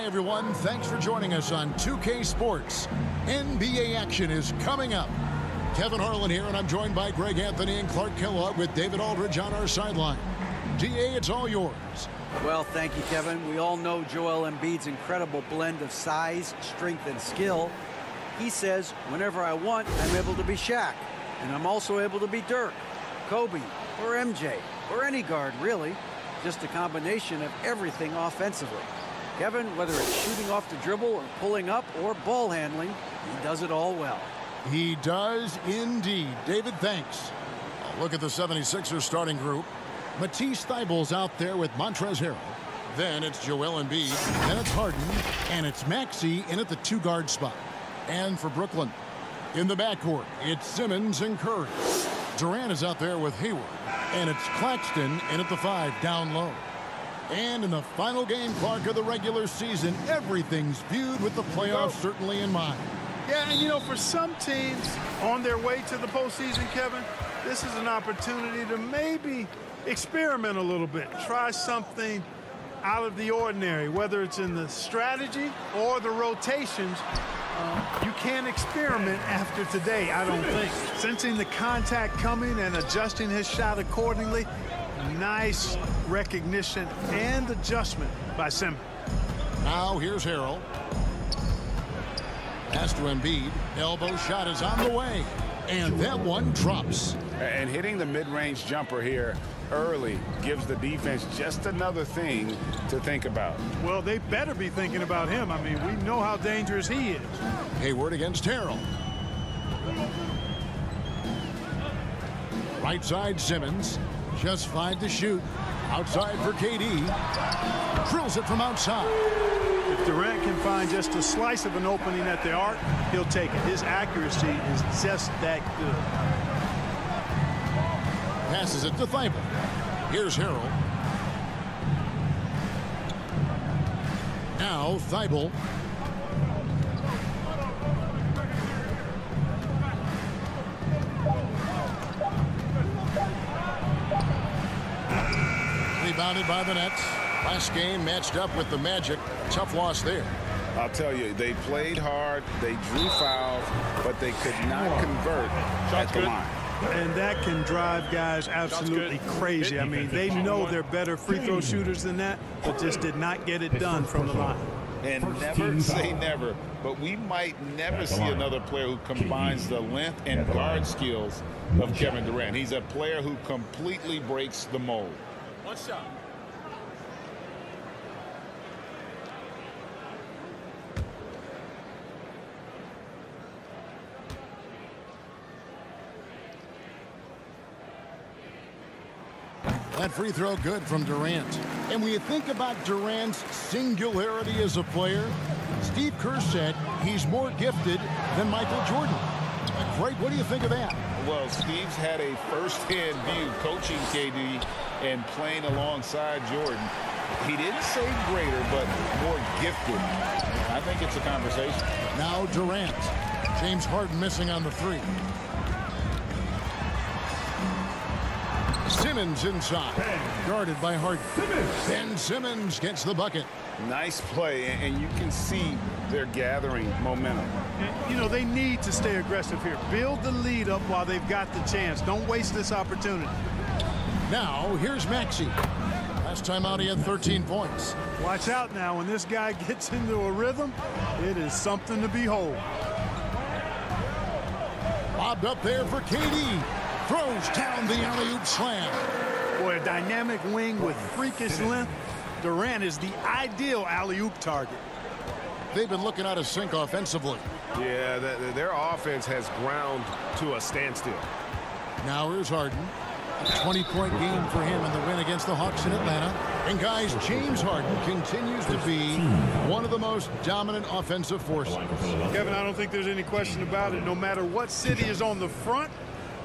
Hi, everyone. Thanks for joining us on 2K Sports. NBA action is coming up. Kevin Harlan here, and I'm joined by Greg Anthony and Clark Kellogg with David Aldridge on our sideline. DA, it's all yours. Well, thank you, Kevin. We all know Joel Embiid's incredible blend of size, strength, and skill. He says, whenever I want, I'm able to be Shaq. And I'm also able to be Dirk, Kobe, or MJ, or any guard, really. Just a combination of everything offensively. Kevin, whether it's shooting off the dribble or pulling up or ball handling, he does it all well. He does indeed. David, thanks. A look at the 76ers starting group. Matisse Thybulle's out there with Montrezl Harrell. Then it's Joel Embiid. Then it's Harden. And it's Maxey in at the two-guard spot. And for Brooklyn, in the backcourt, it's Simmons and Curry. Durant is out there with Hayward. And it's Claxton in at the 5 down low. And in the final game, Clark, of the regular season, everything's viewed with the playoffs certainly in mind. Yeah, and you know, for some teams on their way to the postseason, Kevin, this is an opportunity to maybe experiment a little bit. Try something out of the ordinary, whether it's in the strategy or the rotations. You can't experiment after today, I don't think. Sensing the contact coming and adjusting his shot accordingly. Nice recognition and adjustment by Simmons. Now here's Harrell. Pass to Embiid. Elbow shot is on the way. And that one drops. And hitting the mid-range jumper here early gives the defense just another thing to think about. Well, they better be thinking about him. I mean, we know how dangerous he is. Hayward against Harrell. Right side Simmons. Just 5 to shoot. Outside for KD. Drills it from outside. If Durant can find just a slice of an opening at the arc, he'll take it. His accuracy is just that good. Passes it to Thybulle. Here's Harrell. Now Thybulle. Rebounded by the Nets. Last game matched up with the Magic. Tough loss there. I'll tell you, they played hard, they drew fouls, but they could not convert at the line. And that can drive guys absolutely crazy. I mean, they know they're better free throw shooters than that, but just did not get it done from the line. And never say never, but we might never see another player who combines the length and guard skills of Kevin Durant. He's a player who completely breaks the mold. One shot. That free throw good from Durant. And when you think about Durant's singularity as a player, Steve Kerr said he's more gifted than Michael Jordan. Greg, what do you think of that? Well, Steve's had a first-hand view coaching KD and playing alongside Jordan. He didn't say greater, but more gifted. I think it's a conversation. Now Durant. James Harden missing on the 3. Simmons inside. Guarded by Harden. Ben Simmons gets the bucket. Nice play, and you can see they're gathering momentum. And, you know, they need to stay aggressive here. Build the lead up while they've got the chance. Don't waste this opportunity. Now, here's Maxey. Last time out, he had 13 points. Watch out now. When this guy gets into a rhythm, it is something to behold. Lobbed up there for KD. Throws down the alley-oop slam. Boy, a dynamic wing with freakish length. Durant is the ideal alley-oop target. They've been looking out of sync offensively. Yeah, their offense has ground to a standstill. Now here's Harden. A 20-point game for him in the win against the Hawks in Atlanta. And guys, James Harden continues to be one of the most dominant offensive forces. Kevin, I don't think there's any question about it. No matter what city is on the front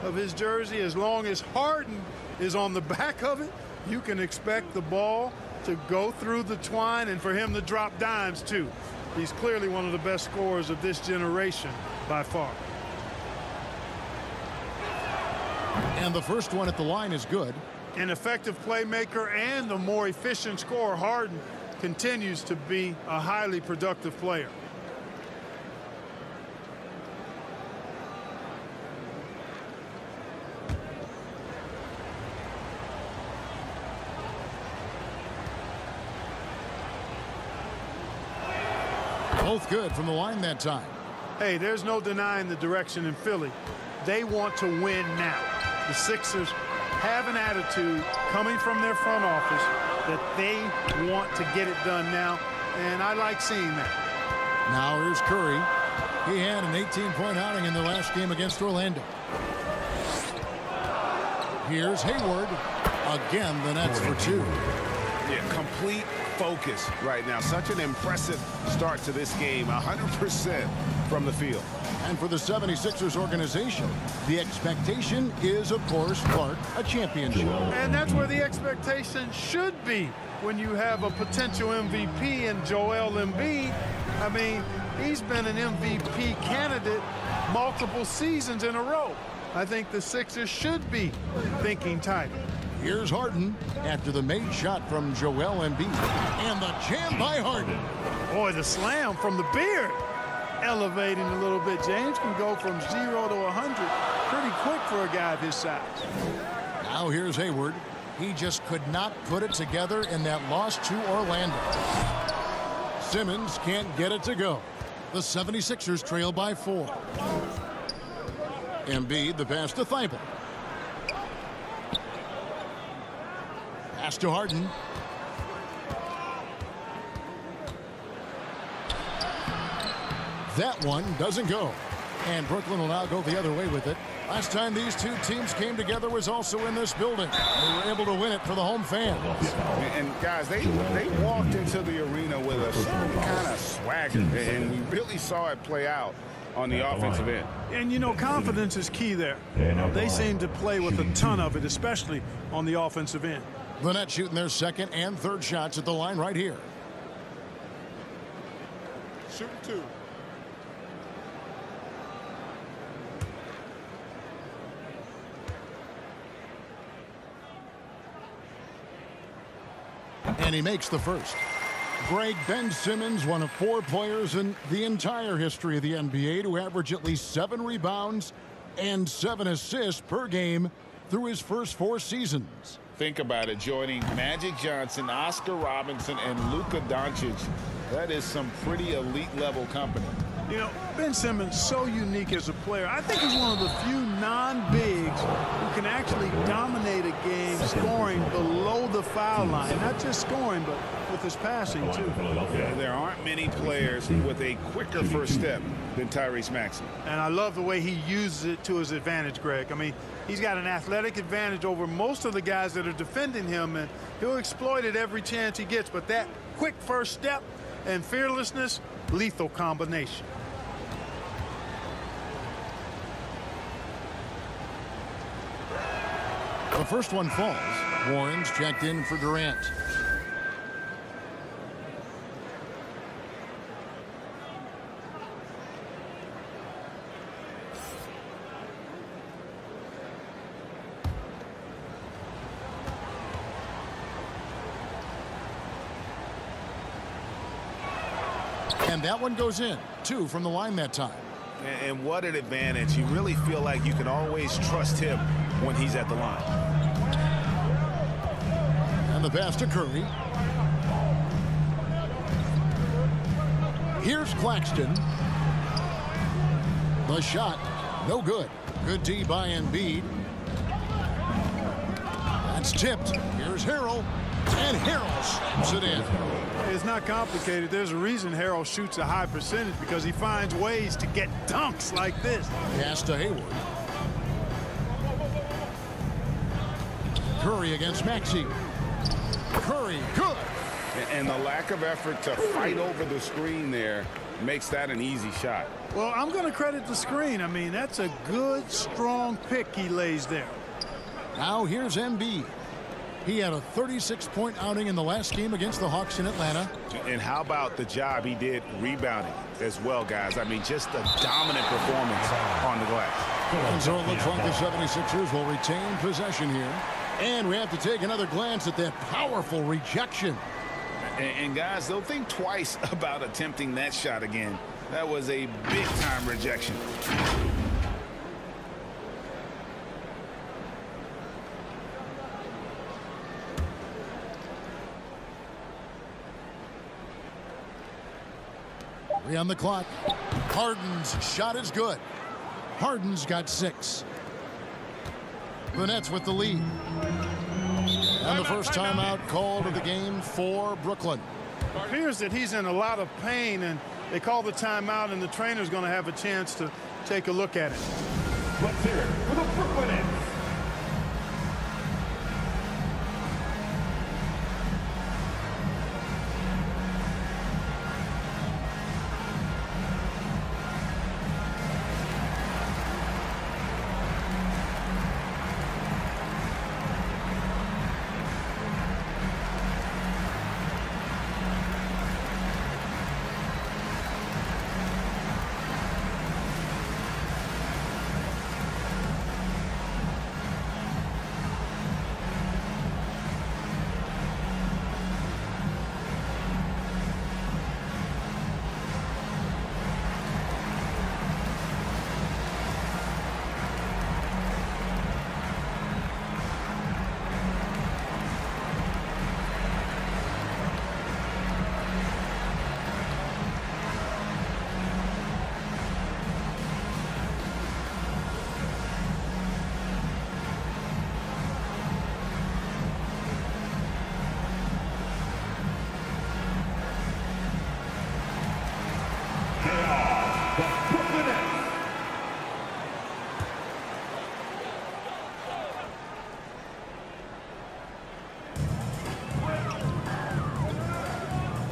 of his jersey, as long as Harden is on the back of it, you can expect the ball to go through the twine and for him to drop dimes too. He's clearly one of the best scorers of this generation by far. And the first one at the line is good. An effective playmaker and the more efficient scorer, Harden, continues to be a highly productive player. Both good from the line that time. Hey, there's no denying the direction in Philly. They want to win now. The Sixers have an attitude coming from their front office that they want to get it done now, and I like seeing that. Now here's Curry. He had an 18-point outing in the last game against Orlando. Here's Hayward. Again, the Nets for two. Yeah, complete focus right now. Such an impressive start to this game. 100% from the field. And for the 76ers organization, the expectation is, of course, Clark, a championship. And that's where the expectation should be when you have a potential MVP in Joel Embiid. I mean, he's been an MVP candidate multiple seasons in a row. I think the Sixers should be thinking title. Here's Harden after the made shot from Joel Embiid. And the jam by Harden. Boy, the slam from the beard. Elevating a little bit. James can go from 0 to 100 pretty quick for a guy of his size. Now here's Hayward. He just could not put it together in that loss to Orlando. Simmons can't get it to go. The 76ers trail by 4. Embiid, the pass to Thibault. Pass to Harden. That one doesn't go. And Brooklyn will now go the other way with it. Last time these two teams came together was also in this building. They were able to win it for the home fans. And guys, they walked into the arena with a certain kind of swagger, and we really saw it play out on the offensive end. And, you know, confidence is key there. They seem to play with a ton of it, especially on the offensive end. The Nets shooting their second and third shots at the line right here. Shooting two. And he makes the first. Greg, Ben Simmons, one of 4 players in the entire history of the NBA to average at least 7 rebounds and 7 assists per game through his first 4 seasons. Think about it, joining Magic Johnson, Oscar Robinson, and Luka Doncic. That is some pretty elite level company. You know, Ben Simmons, so unique as a player. I think he's one of the few non-bigs who can actually dominate a game scoring below the foul line. Not just scoring, but with his passing, too. There aren't many players with a quicker first step than Tyrese Maxey. And I love the way he uses it to his advantage, Greg. I mean, he's got an athletic advantage over most of the guys that are defending him, and he'll exploit it every chance he gets. But that quick first step and fearlessness, lethal combination. The first one falls. Warren's checked in for Durant. And that one goes in. 2 from the line that time. And what an advantage. You really feel like you can always trust him when he's at the line. And the pass to Curry. Here's Claxton. The shot, no good. Good D by Embiid. That's tipped. Here's Harrell. And Harrell shoots it in. It's not complicated. There's a reason Harrell shoots a high percentage, because he finds ways to get dunks like this. Pass to Hayward. Curry against Maxey. Curry, good. And the lack of effort to fight over the screen there makes that an easy shot. Well, I'm going to credit the screen. I mean, that's a good, strong pick he lays there. Now here's Embiid. He had a 36-point outing in the last game against the Hawks in Atlanta. And how about the job he did rebounding as well, guys? I mean, just a dominant performance on the glass. And so it looks like the 76ers will retain possession here. And we have to take another glance at that powerful rejection. And guys, they'll think twice about attempting that shot again. That was a big-time rejection. Three on the clock. Harden's shot is good. Harden's got 6. The Nets with the lead. And the first timeout called of the game for Brooklyn. It appears that he's in a lot of pain, and they call the timeout, and the trainer's going to have a chance to take a look at it. Let's hear it for the Brooklyn Nets.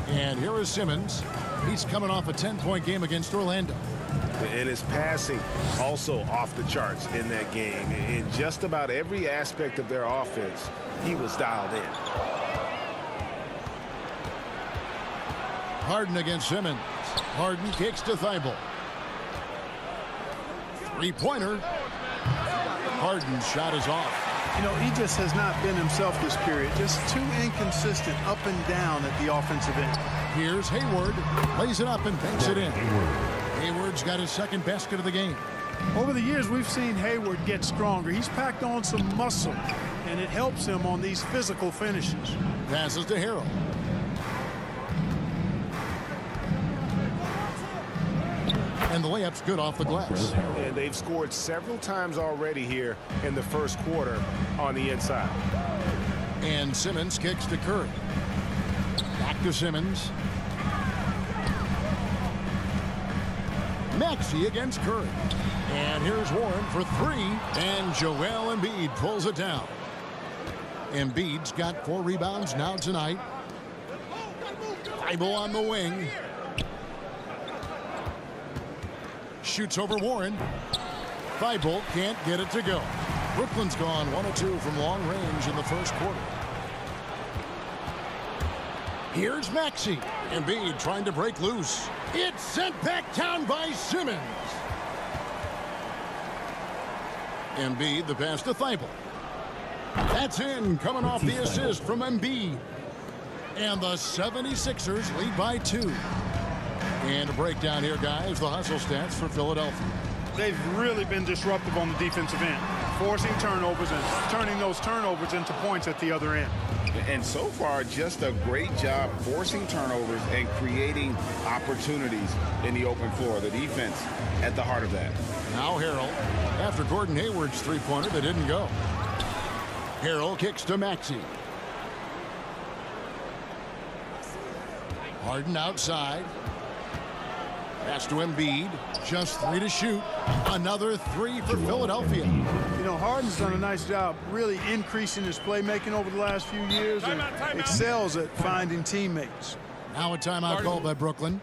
And here is Simmons. He's coming off a 10-point game against Orlando. And his passing also off the charts in that game. In just about every aspect of their offense, he was dialed in. Harden against Simmons. Harden kicks to Thibault. Three-pointer. Harden's shot is off. You know, he just has not been himself this period. Just too inconsistent up and down at the offensive end. Here's Hayward. Lays it up and banks it in. Hayward's got his second basket of the game. Over the years, we've seen Hayward get stronger. He's packed on some muscle, and it helps him on these physical finishes. Passes to Harrell. And the layup's good off the glass. And they've scored several times already here in the first quarter on the inside. And Simmons kicks to Curry. Back to Simmons. Maxey against Curry. And here's Warren for 3. And Joel Embiid pulls it down. Embiid's got 4 rebounds now tonight. Thibault on the wing. Shoots over Warren. Thibault can't get it to go. Brooklyn's gone 1 of 2 from long range in the first quarter. Here's Maxey. Embiid trying to break loose. It's sent back down by Simmons. Embiid, the pass to Thibault. That's in, coming off the assist from Embiid. And the 76ers lead by 2. And a breakdown here, guys. The hustle stats for Philadelphia. They've really been disruptive on the defensive end, forcing turnovers and turning those turnovers into points at the other end. And so far, just a great job forcing turnovers and creating opportunities in the open floor. The defense at the heart of that. Now Harrell, after Gordon Hayward's three-pointer that didn't go. Harrell kicks to Maxey. Harden outside. Pass to Embiid. Just 3 to shoot. Another 3 for Philadelphia. You know, Harden's done a nice job really increasing his playmaking over the last few years and excels at finding teammates. Now a timeout called by Brooklyn.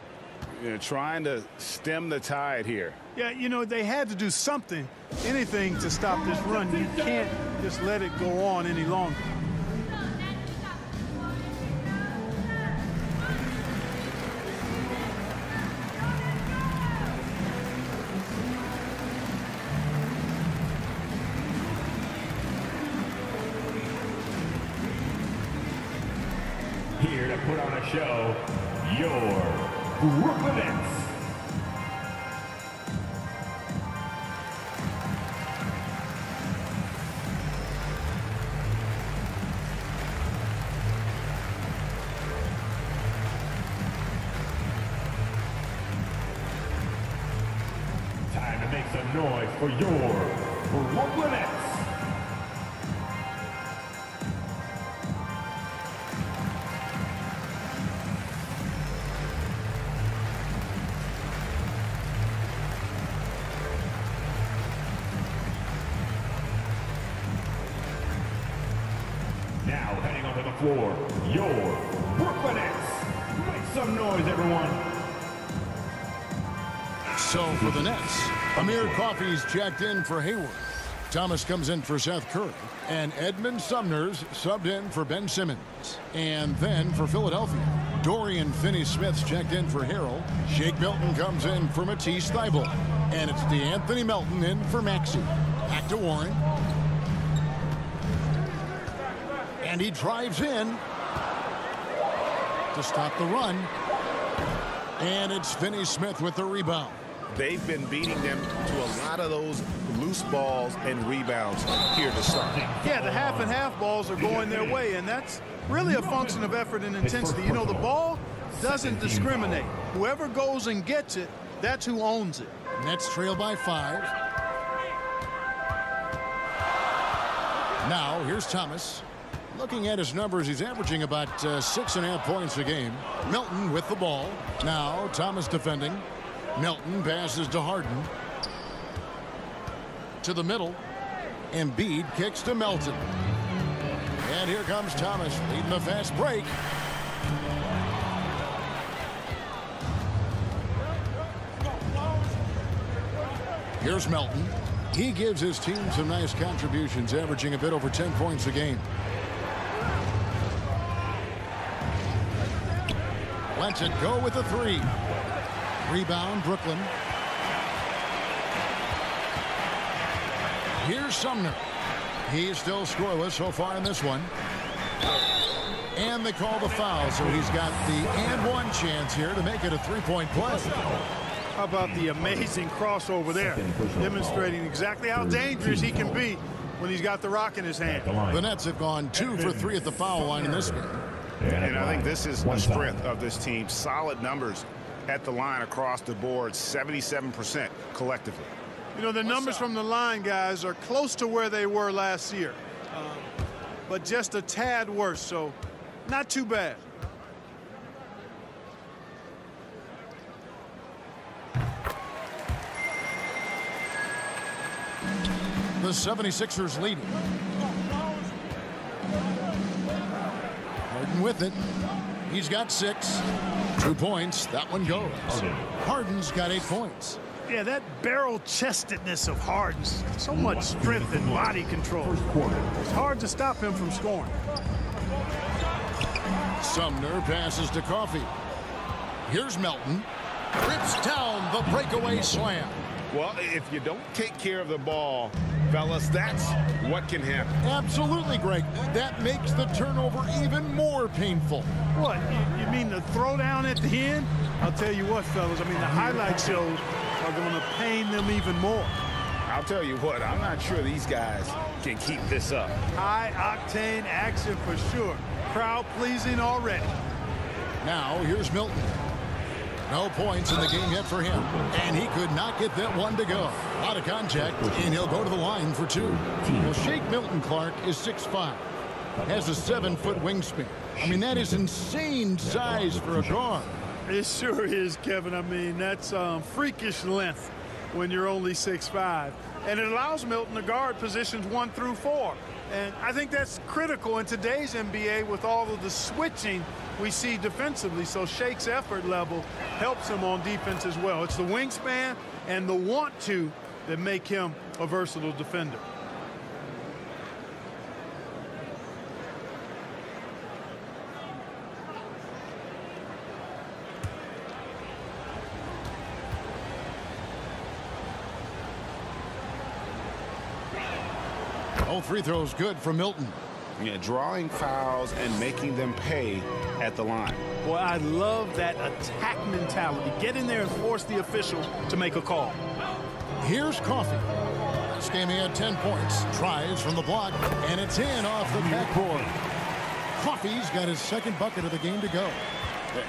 You know, trying to stem the tide here. Yeah, you know, they had to do something, anything to stop this run. You can't just let it go on any longer. Here to put on a show, your Brooklyn Nets. Time to make some noise for your Brooklyn Nets. Now heading onto the floor, your Brooklyn Nets. Make some noise, everyone. So for the Nets, Amir Coffey's checked in for Hayward. Thomas comes in for Seth Curry. And Edmund Sumner's subbed in for Ben Simmons. And then for Philadelphia, Dorian Finney-Smith's checked in for Harrell. Shake Milton comes in for Matisse Thybulle. And it's DeAnthony Melton in for Maxey. Back to Warren. And he drives in to stop the run. And it's Finney-Smith with the rebound. They've been beating them to a lot of those loose balls and rebounds here to start. Yeah, the half and half balls are going their way, and that's really a function of effort and intensity. You know, the ball doesn't discriminate. Whoever goes and gets it, that's who owns it. Nets trail by 5. Now, here's Thomas. Looking at his numbers, he's averaging about 6.5 points a game. Milton with the ball. Now, Thomas defending. Milton passes to Harden. To the middle. Embiid kicks to Melton. And here comes Thomas leading the fast break. Here's Melton. He gives his team some nice contributions, averaging a bit over 10 points a game. Lets it go with the 3. Rebound, Brooklyn. Here's Sumner. He's still scoreless so far in this one. And they call the foul, so he's got the and one chance here to make it a 3-point play. How about the amazing crossover there, demonstrating exactly how dangerous he can be when he's got the rock in his hand. The Nets have gone 2 for 3 at the foul line in this game. And I think this is the strength of this team. Solid numbers at the line across the board, 77% collectively. You know, the numbers from the line, guys, are close to where they were last year, but just a tad worse, so not too bad. The 76ers leading. Harden with it. He's got 6. 2 points. That one goes. Harden's got 8 points. Yeah, that barrel-chestedness of Harden, so much strength and body control. It's hard to stop him from scoring. Sumner passes to Coffey. Here's Melton. Rips down the breakaway slam. Well, if you don't take care of the ball, fellas, that's what can happen. Absolutely, Greg. That makes the turnover even more painful. What, you mean the throwdown at the end? I'll tell you what, fellas, I mean, the highlight shows are going to pain them even more. I'll tell you what, I'm not sure these guys can keep this up. High-octane action for sure. Crowd-pleasing already. Now, here's Milton. No points in the game yet for him. And he could not get that one to go. Out of contact, and he'll go to the line for 2. Well, Shake Milton Clark is 6'5". Has a 7-foot wingspan. I mean, that is insane size for a guard. It sure is, Kevin. I mean, that's freakish length when you're only 6'5". And it allows Milton to guard positions 1 through 4. And I think that's critical in today's NBA with all of the switching we see defensively. So Shake's effort level helps him on defense as well. It's the wingspan and the want to that make him a versatile defender. All free throws good for Milton. Yeah, drawing fouls and making them pay at the line. Boy, I love that attack mentality. Get in there and force the official to make a call. Here's Coffee. This game he had 10 points. Tries from the block, and it's in off the backboard. Coffee's got his second bucket of the game to go.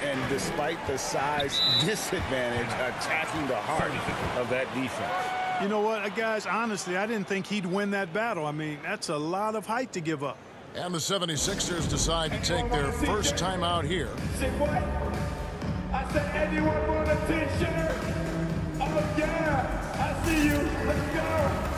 And despite the size disadvantage, attacking the heart of that defense. You know what, guys, honestly, I didn't think he'd win that battle. I mean, that's a lot of height to give up. And the 76ers decide to take their first time out here. Say what? I said, anyone want a t-shirt? Oh, yeah. I see you. Let's go.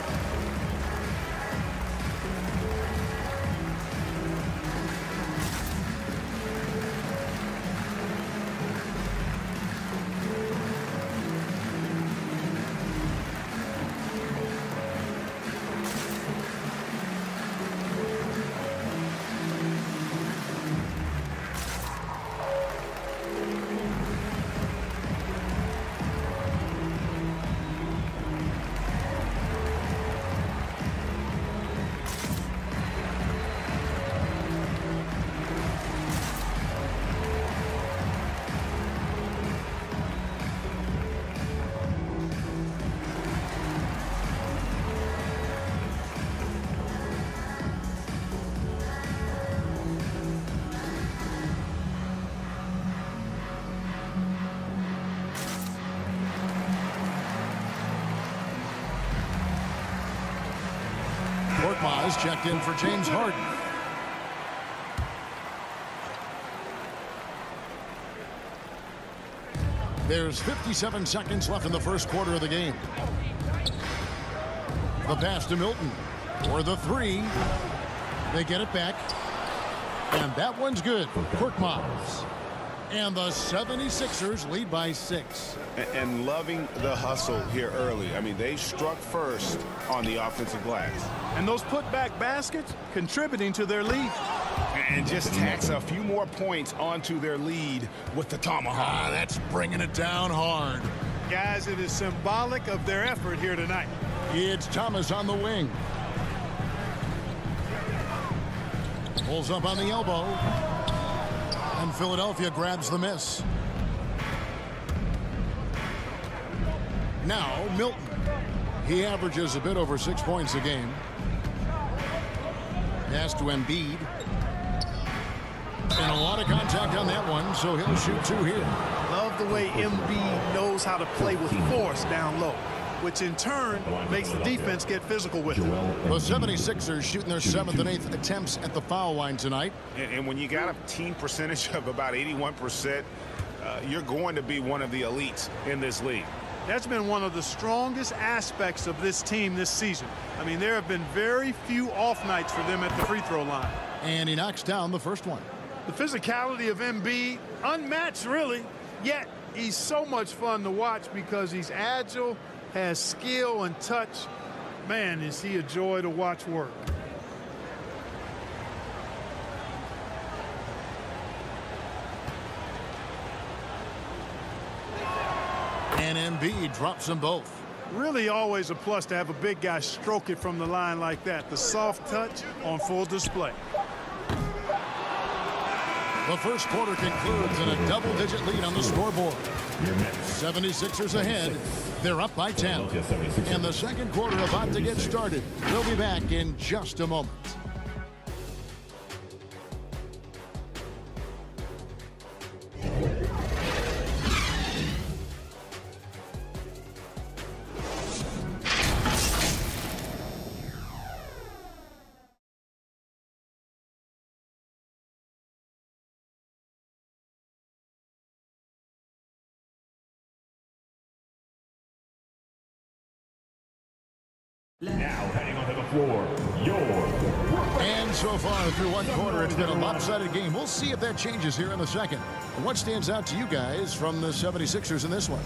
Korkmaz checked in for James Harden. There's 57 seconds left in the first quarter of the game. The pass to Milton for the three. They get it back. And that one's good. Korkmaz. And the 76ers lead by 6. And loving the hustle here early. I mean, they struck first on the offensive glass. And those putback baskets contributing to their lead. And just tacks a few more points onto their lead with the tomahawk. That's bringing it down hard. Guys, it is symbolic of their effort here tonight. It's Thomas on the wing. Pulls up on the elbow. And Philadelphia grabs the miss. Now Milton. He averages a bit over 6 points a game. Pass to Embiid. And a lot of contact on that one, so he'll shoot 2 here. Love the way Embiid knows how to play with force down low, which in turn makes the defense get physical with it. The 76ers shooting their 7th and 8th attempts at the foul line tonight. And when you got a team percentage of about 81%, you're going to be one of the elites in this league. That's been one of the strongest aspects of this team this season. I mean, there have been very few off nights for them at the free throw line. And he knocks down the first one. The physicality of Embiid, unmatched really, yet he's so much fun to watch because he's agile, has skill and touch. Man, is he a joy to watch work. And Embiid drops them both. Really always a plus to have a big guy stroke it from the line like that. The soft touch on full display. The first quarter concludes in a double-digit lead on the scoreboard. 76ers ahead. They're up by 10. And the second quarter about to get started. We'll be back in just a moment. Now heading onto the floor, And so far through one quarter, it's been a lopsided game. We'll see if that changes here in the second. And what stands out to you guys from the 76ers in this one?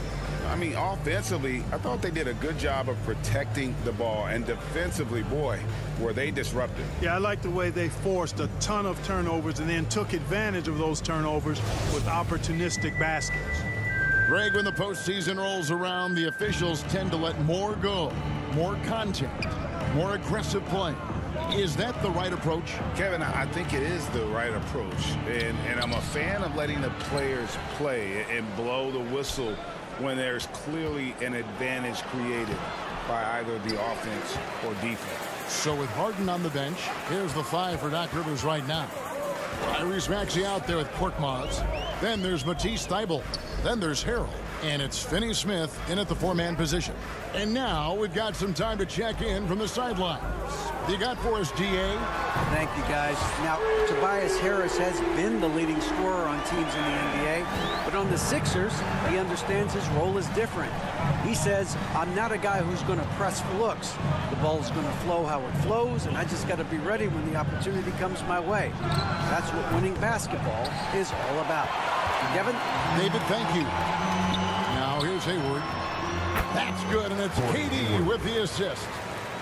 I mean, offensively, I thought they did a good job of protecting the ball. And defensively, boy, were they disruptive. Yeah, I like the way they forced a ton of turnovers and then took advantage of those turnovers with opportunistic baskets. Greg, when the postseason rolls around, the officials tend to let more go. More contact, more aggressive play. Is that the right approach? Kevin, I think it is the right approach. And I'm a fan of letting the players play and blow the whistle when there's clearly an advantage created by either the offense or defense. So with Harden on the bench, here's the 5 for Doc Rivers right now. Tyrese Maxey out there with Korkmaz. Then there's Matisse Thybulle. Then there's Harrell. And it's Finney-Smith in at the 4-man position. And now we've got some time to check in from the sidelines. You got for us, DA? Thank you, guys. Now, Tobias Harris has been the leading scorer on teams in the NBA, but on the Sixers, he understands his role is different. He says, I'm not a guy who's going to press for looks. The ball's going to flow how it flows, and I just got to be ready when the opportunity comes my way. That's what winning basketball is all about. Kevin? David, thank you. Now here's Hayward. That's good, and it's KD with the assist.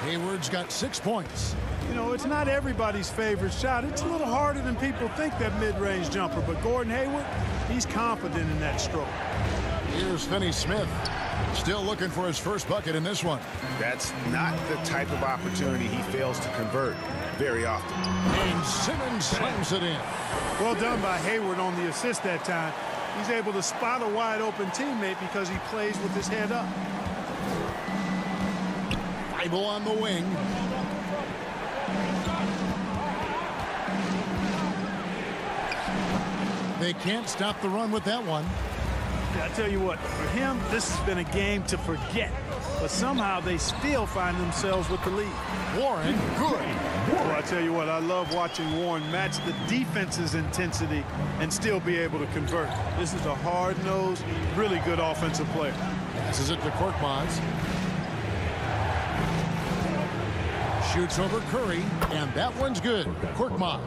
Hayward's got 6 points. You know, it's not everybody's favorite shot. It's a little harder than people think, that mid-range jumper. But Gordon Hayward, he's confident in that stroke. Here's Finney-Smith. Still looking for his first bucket in this one. That's not the type of opportunity he fails to convert very often. And Simmons slams it in. Well done by Hayward on the assist that time. He's able to spot a wide-open teammate because he plays with his head up. Thybulle on the wing. They can't stop the run with that one. I tell you what, for him, this has been a game to forget. But somehow they still find themselves with the lead. Warren, good. Well, I tell you what, I love watching Warren match the defense's intensity and still be able to convert. This is a hard-nosed, really good offensive player. Passes it to Korkmaz. Shoots over Curry, and that one's good. Korkmaz.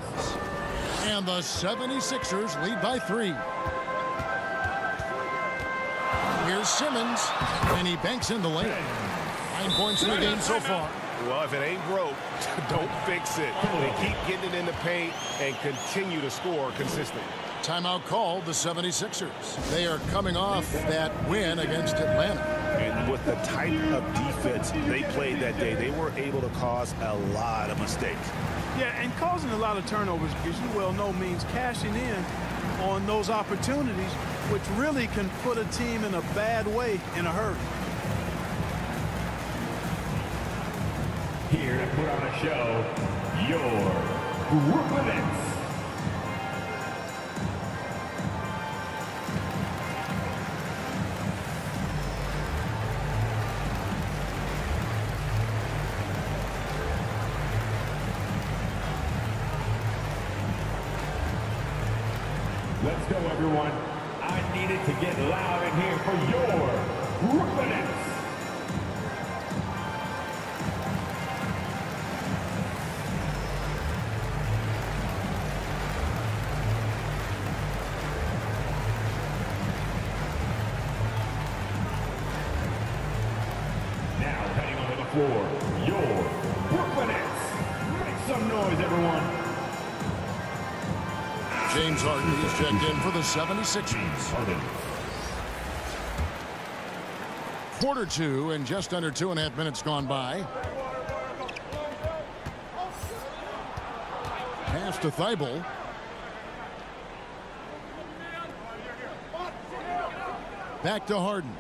And the 76ers lead by 3. Here's Simmons, and he banks in the lane. 9 points in the game so far. Well, if it ain't broke, don't fix it. They keep getting it in the paint and continue to score consistently. Timeout called the 76ers. They are coming off that win against Atlanta. And with the type of defense they played that day, they were able to cause a lot of mistakes. Yeah, and causing a lot of turnovers, as you well know, means cashing in on those opportunities, which really can put a team in a bad way in a hurry. Here to put on a show, your Brooklyn. Let's go, everyone. I needed to get loud in here for your Brooklyn Nets. Now heading onto the floor, your Brooklyn Nets. Make some noise, everyone. James Harden, he's checked in for the 76ers. Quarter 2 and just under 2.5 minutes gone by. Pass to Thybulle. Back to Harden.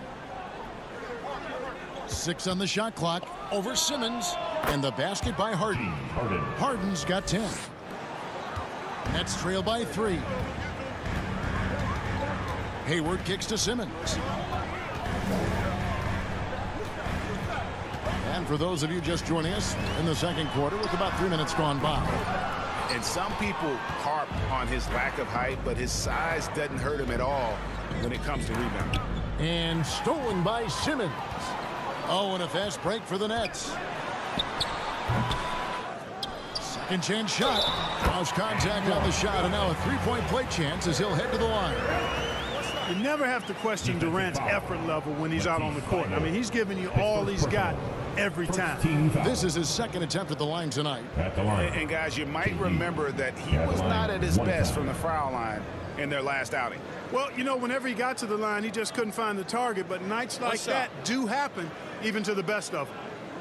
6 on the shot clock. Over Simmons. And the basket by Harden. Harden's got 10. Nets trail by 3. Hayward kicks to Simmons. And for those of you just joining us in the second quarter with about 3 minutes gone by. And some people harp on his lack of height, but his size doesn't hurt him at all when it comes to rebounding. And stolen by Simmons. Oh, and a fast break for the Nets. Second chance shot. Draws contact on the shot, and now a three-point play chance as he'll head to the line. You never have to question Durant's effort level when he's out on the court. I mean, he's giving you all he's got every time. This is his second attempt at the line tonight. And guys, you might remember that he was not at his best from the foul line in their last outing. Well, you know, whenever he got to the line, he just couldn't find the target. But nights like that do happen even to the best of them.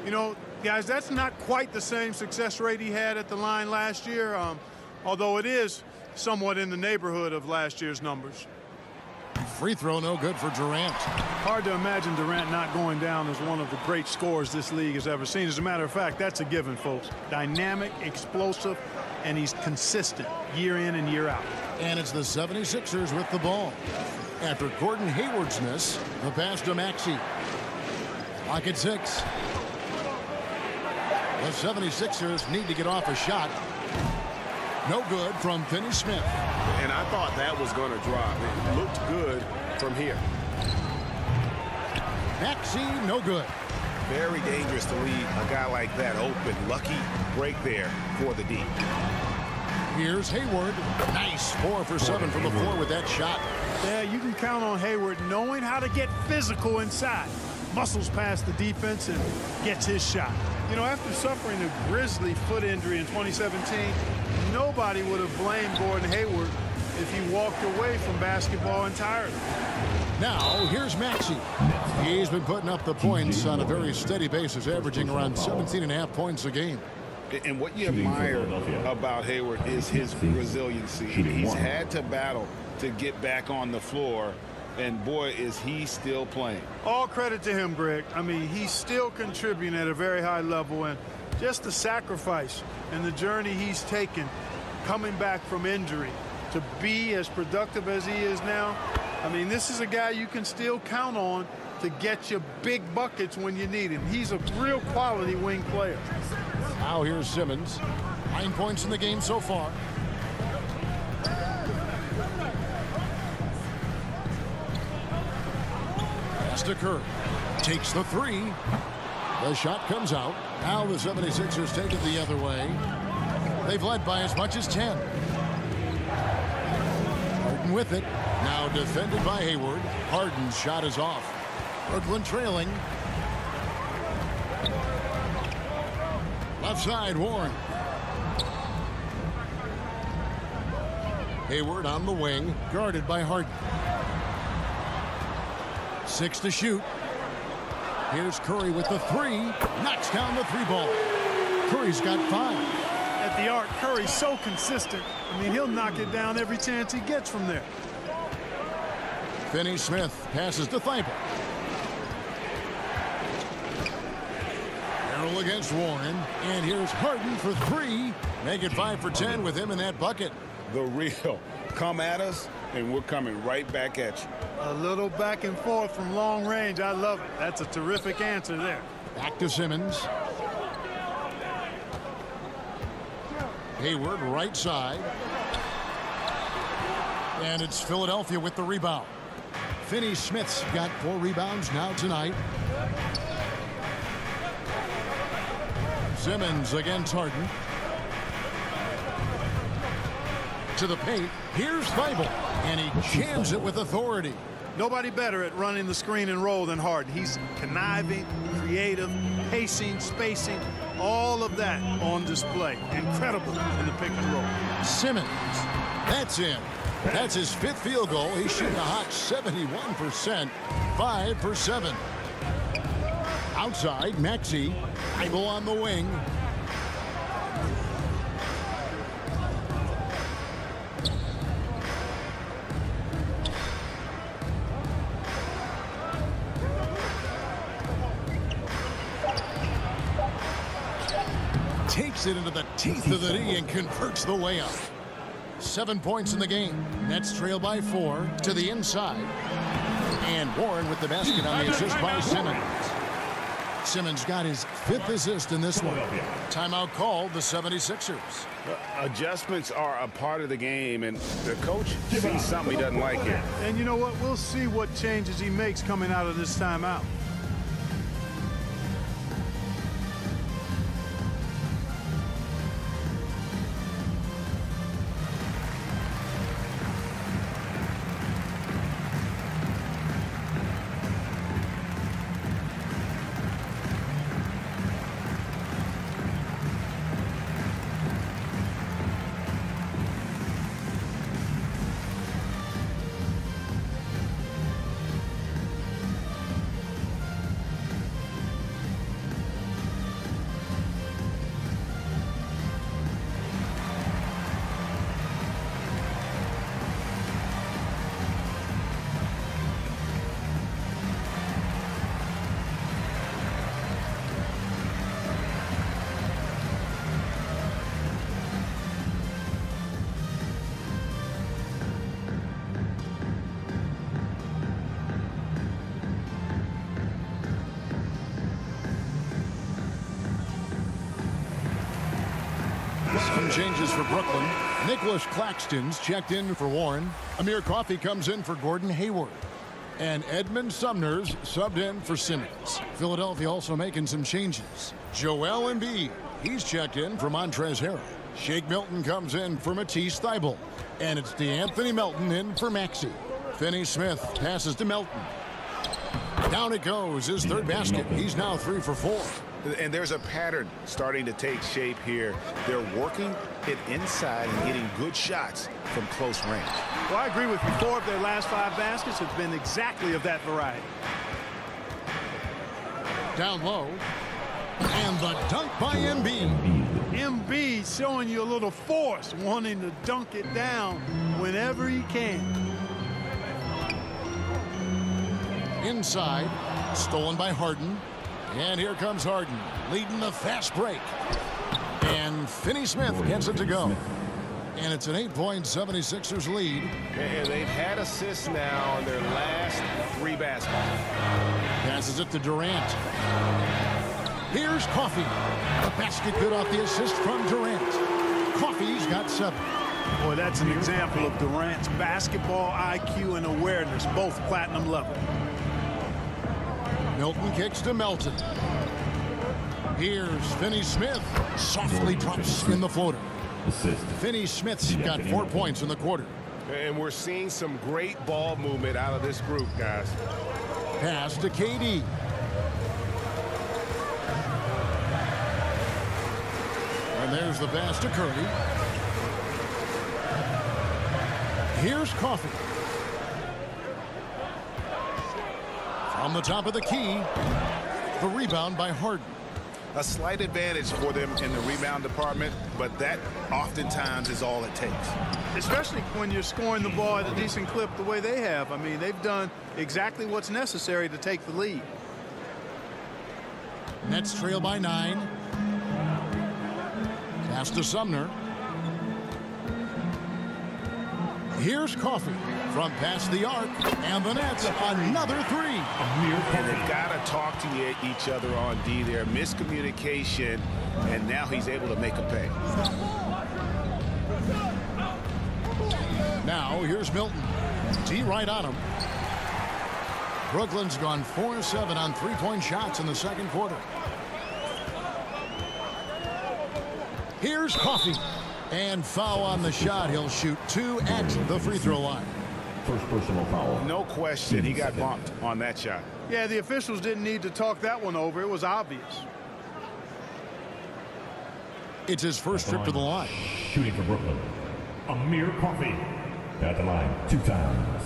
You know, guys, that's not quite the same success rate he had at the line last year, although it is somewhat in the neighborhood of last year's numbers. Free throw no good for Durant. Hard to imagine Durant not going down as one of the great scorers this league has ever seen. As a matter of fact, that's a given, folks. Dynamic, explosive, and he's consistent year in and year out. And it's the 76ers with the ball. After Gordon Hayward's miss, the pass to Maxey. Clock at 6. The 76ers need to get off a shot. No good from Finney-Smith. And I thought that was going to drop. It looked good from here. Maxey, no good. Very dangerous to leave a guy like that open. Lucky break there for the D. Here's Hayward. Nice 4 for 7 from the floor with that shot. Yeah, you can count on Hayward knowing how to get physical inside. Muscles past the defense and gets his shot. You know, after suffering a grisly foot injury in 2017, nobody would have blamed Gordon Hayward if he walked away from basketball entirely. Now, here's Maxey. He's been putting up the points on a very steady basis, averaging around 17.5 points a game. And what you admire about Hayward is his resiliency. He's had to battle to get back on the floor, and boy, is he still playing. All credit to him, Greg. I mean, he's still contributing at a very high level, and just the sacrifice and the journey he's taken coming back from injury to be as productive as he is now. I mean, this is a guy you can still count on to get you big buckets when you need him. He's a real quality wing player. Now here's Simmons. 9 points in the game so far. Pass to Curry. Takes the 3. The shot comes out. Now the 76ers take it the other way. They've led by as much as 10. Harden with it. Now defended by Hayward. Harden's shot is off. Brooklyn trailing. Left side, Warren. Hayward on the wing, guarded by Harden. 6 to shoot. Here's Curry with the 3. Knocks down the 3 ball. Curry's got 5. At the arc, Curry's so consistent. I mean, he'll knock it down every chance he gets from there. Finney-Smith passes to Thibault. Carroll against Warren. And here's Harden for 3. Make it 5 for 10 with him in that bucket. The real. Come at us, and we're coming right back at you. A little back and forth from long range. I love it. That's a terrific answer there. Back to Simmons. Hayward right side. And it's Philadelphia with the rebound. Finney-Smith's got 4 rebounds now tonight. Simmons against Harden. To the paint. Here's Thibault. And he jams it with authority. Nobody better at running the screen and roll than Harden. He's conniving, creative, pacing, spacing, all of that on display. Incredible in the pick and roll. Simmons. That's in. That's his 5th field goal. He's shooting a hot 71%. 5 for 7. Outside, Maxey. Thibault on the wing. Takes it into the teeth of the D and converts the layup. 7 points in the game. Nets trail by 4 to the inside. And Warren with the basket on the assist by Simmons. Simmons got his 5th assist in this one. Timeout called the 76ers. Adjustments are a part of the game, and the coach sees something he doesn't like here. And you know what? We'll see what changes he makes coming out of this timeout. Some changes for Brooklyn. Nicholas Claxton's checked in for Warren. Amir Coffey comes in for Gordon Hayward. And Edmund Sumner's subbed in for Simmons. Philadelphia also making some changes. Joel Embiid, he's checked in for Montrezl Harrell. Shake Milton comes in for Matisse Thybulle. And it's DeAnthony Melton in for Maxey. Finney-Smith passes to Melton. Down it goes, his third basket. He's now 3 for 4. And there's a pattern starting to take shape here. They're working it inside and getting good shots from close range. Well, I agree with you. 4 of their last 5 baskets have been exactly of that variety. Down low. And the dunk by Embiid. Embiid showing you a little force, wanting to dunk it down whenever he can. Inside, stolen by Harden. And here comes Harden, leading the fast break. And Finney-Smith gets it to go. And it's an 8-point 76ers lead. And they've had assists now on their last 3 baskets. Passes it to Durant. Here's Coffey. The basket good off the assist from Durant. Coffey's got 7. Boy, that's an example of Durant's basketball IQ and awareness, both platinum level. Milton kicks to Melton. Here's Finney-Smith. Softly drops in the floater. Finney-Smith's got 4 points in the quarter. And we're seeing some great ball movement out of this group, guys. Pass to KD. And there's the pass to Curry. Here's Coffey. From the top of the key, the rebound by Harden. A slight advantage for them in the rebound department, but that oftentimes is all it takes. Especially when you're scoring the ball at a decent clip the way they have. I mean, they've done exactly what's necessary to take the lead. Nets trail by 9. Pass to Sumner. Here's Coffey from past the arc, and the Nets another 3. And they've got to talk to each other on D there. Miscommunication, and now he's able to make a pay. Now here's Milton. D right on him. Brooklyn's gone 4-7 on 3-point shots in the second quarter. Here's Coffey. And foul on the shot. He'll shoot 2 at the free throw line. First personal foul. No question, he got bumped on that shot. Yeah, the officials didn't need to talk that one over. It was obvious. It's his first trip to the line. Shooting for Brooklyn, Amir Coffey. At the line 2 times.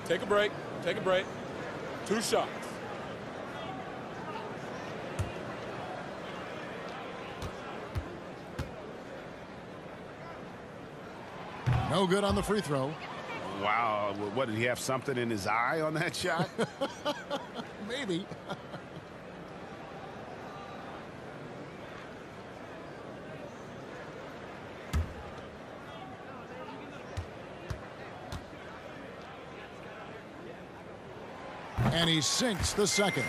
Take a break. Take a break. 2 shots. No good on the free throw. Wow, what, did he have something in his eye on that shot? Maybe. And he sinks the second.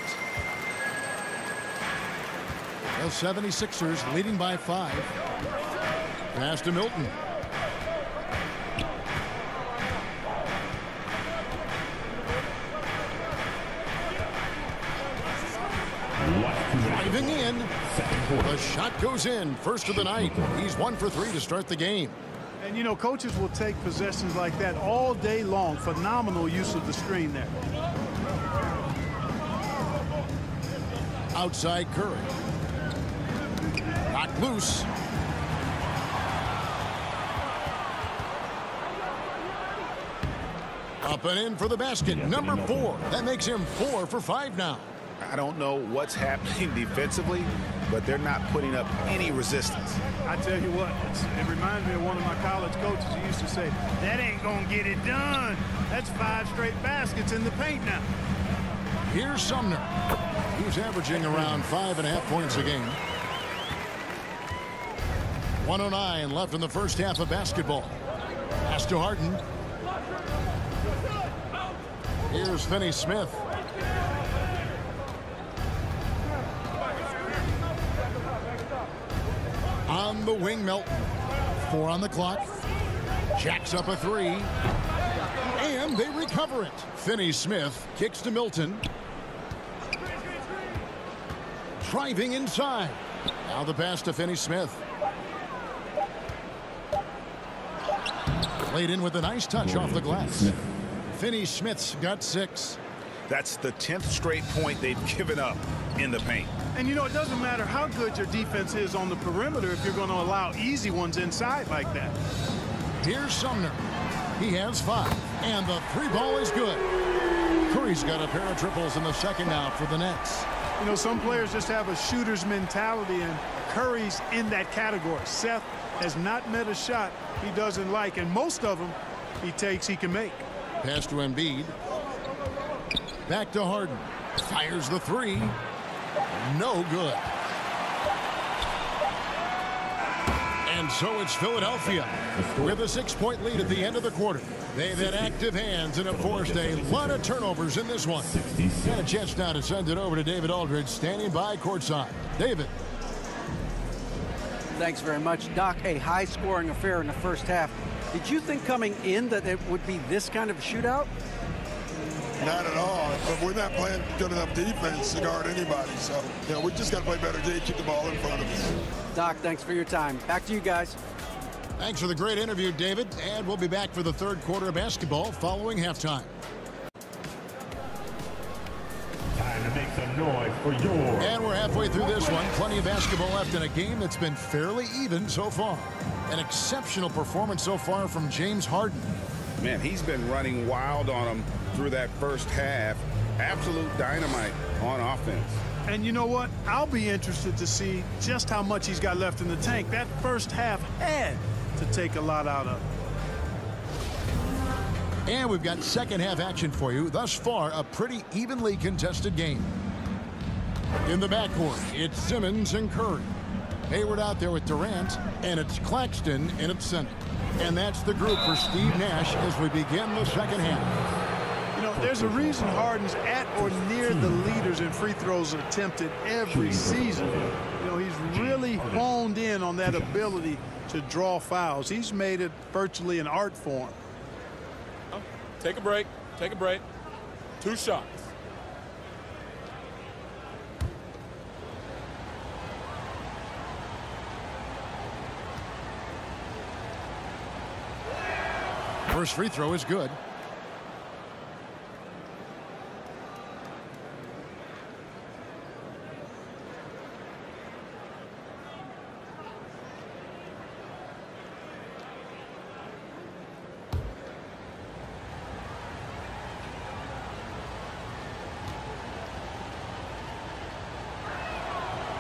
The 76ers leading by 5. Pass to Milton. Driving in. The shot goes in. First of the night. He's 1 for 3 to start the game. And, you know, coaches will take possessions like that all day long. Phenomenal use of the screen there. Outside Curry. Knocked loose. Up and in for the basket. Number 4. That makes him 4 for 5 now. I don't know what's happening defensively, but they're not putting up any resistance. I tell you what, it reminds me of one of my college coaches who used to say, that ain't gonna get it done. That's 5 straight baskets in the paint now. Here's Sumner. He's averaging around 5.5 points a game. 1:09 left in the first half of basketball. Pass to Harden. Here's Finney-Smith. On the wing, Melton. 4 on the clock. Jacks up a 3. And they recover it. Finney-Smith kicks to Milton. Driving inside. Now the pass to Finney-Smith. Laid in with a nice touch off the glass. Finney-Smith's got 6. That's the 10th straight point they've given up in the paint. And, you know, it doesn't matter how good your defense is on the perimeter if you're going to allow easy ones inside like that. Here's Sumner. He has 5. And the 3 ball is good. Curry's got a pair of triples in the second now for the Nets. You know, some players just have a shooter's mentality, and Curry's in that category. Seth has not met a shot he doesn't like, and most of them he takes he can make. Pass to Embiid. Back to Harden. Fires the 3. No good. And so it's Philadelphia with a 6-point lead at the end of the quarter. They've had active hands and have forced a lot of turnovers in this one. Got a chance now to send it over to David Aldridge, standing by courtside. David. Thanks very much, Doc. A high-scoring affair in the first half. Did you think coming in that it would be this kind of a shootout? Not at all. But we're not playing good enough defense to guard anybody. So, you know, we just got to play better D, keep the ball in front of us. Doc, thanks for your time. Back to you guys. Thanks for the great interview, David. And we'll be back for the third quarter of basketball following halftime. Time to make some noise for your... And we're halfway through this one. Plenty of basketball left in a game that's been fairly even so far. An exceptional performance so far from James Harden. Man, he's been running wild on them through that first half. Absolute dynamite on offense. And you know what? I'll be interested to see just how much he's got left in the tank. That first half had to take a lot out of it. And we've got second half action for you. Thus far, a pretty evenly contested game. In the backcourt, it's Simmons and Curry. Hayward out there with Durant, and it's Claxton in its center. And that's the group for Steve Nash as we begin the second half. You know, there's a reason Harden's at or near the leaders in free throws attempted every season. You know, he's really honed in on that ability to draw fouls. He's made it virtually an art form. Take a break. Take a break. 2 shots. First free throw is good.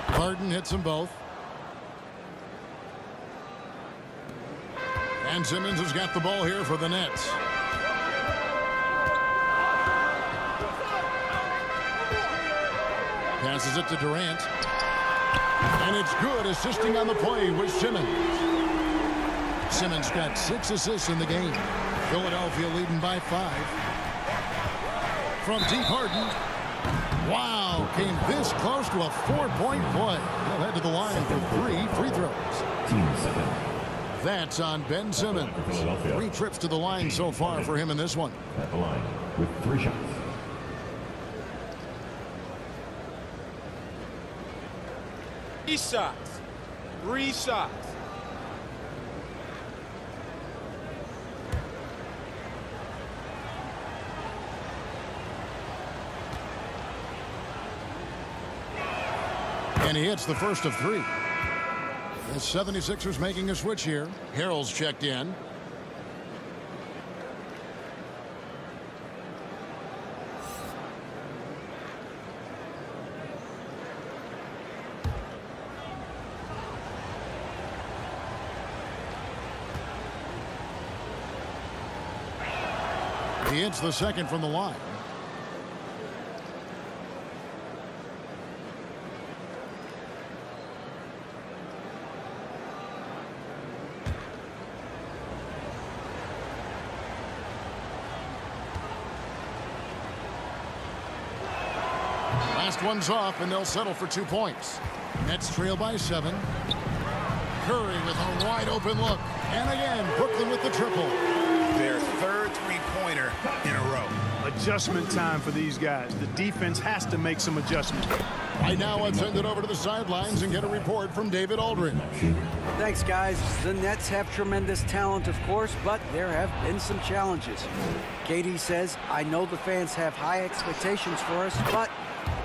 Harden hits them both. And Simmons has got the ball here for the Nets. Passes it to Durant. And it's good, assisting on the play with Simmons. Simmons got 6 assists in the game. Philadelphia leading by 5. From deep, Harden. Wow, came this close to a 4-point play. He'll head to the line for 3 free throws. Team 7. That's on Ben Simmons. 3 trips to the line so far for him in this one. At the line with 3 shots. Shots. 3 shots. And he hits the first of 3. The 76ers making a switch here. Harrell's checked in. He hits the second from the line. last one's off, and they'll settle for 2 points. Nets trail by 7. Curry with a wide-open look. And again, Brooklyn with the triple. Their third three-pointer in a row. Adjustment time for these guys. The defense has to make some adjustments. Right now, let's send it over to the sidelines and get a report from David Aldridge. Thanks, guys. The Nets have tremendous talent, of course, but there have been some challenges. KD says, I know the fans have high expectations for us, but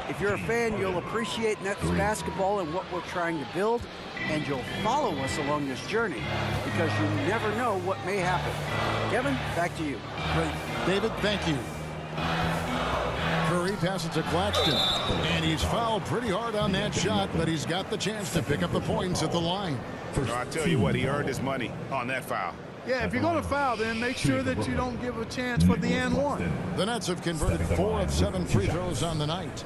if you're a fan, you'll appreciate Nets basketball and what we're trying to build, and you'll follow us along this journey because you never know what may happen. Kevin, back to you. Great. David, thank you. Curry passes to Claxton, and he's fouled pretty hard on that shot, but he's got the chance to pick up the points at the line. I tell you what, he earned his money on that foul. Yeah, if you're going to foul, then make sure that you don't give a chance for the and one. The Nets have converted 4 of 7 free throws on the night.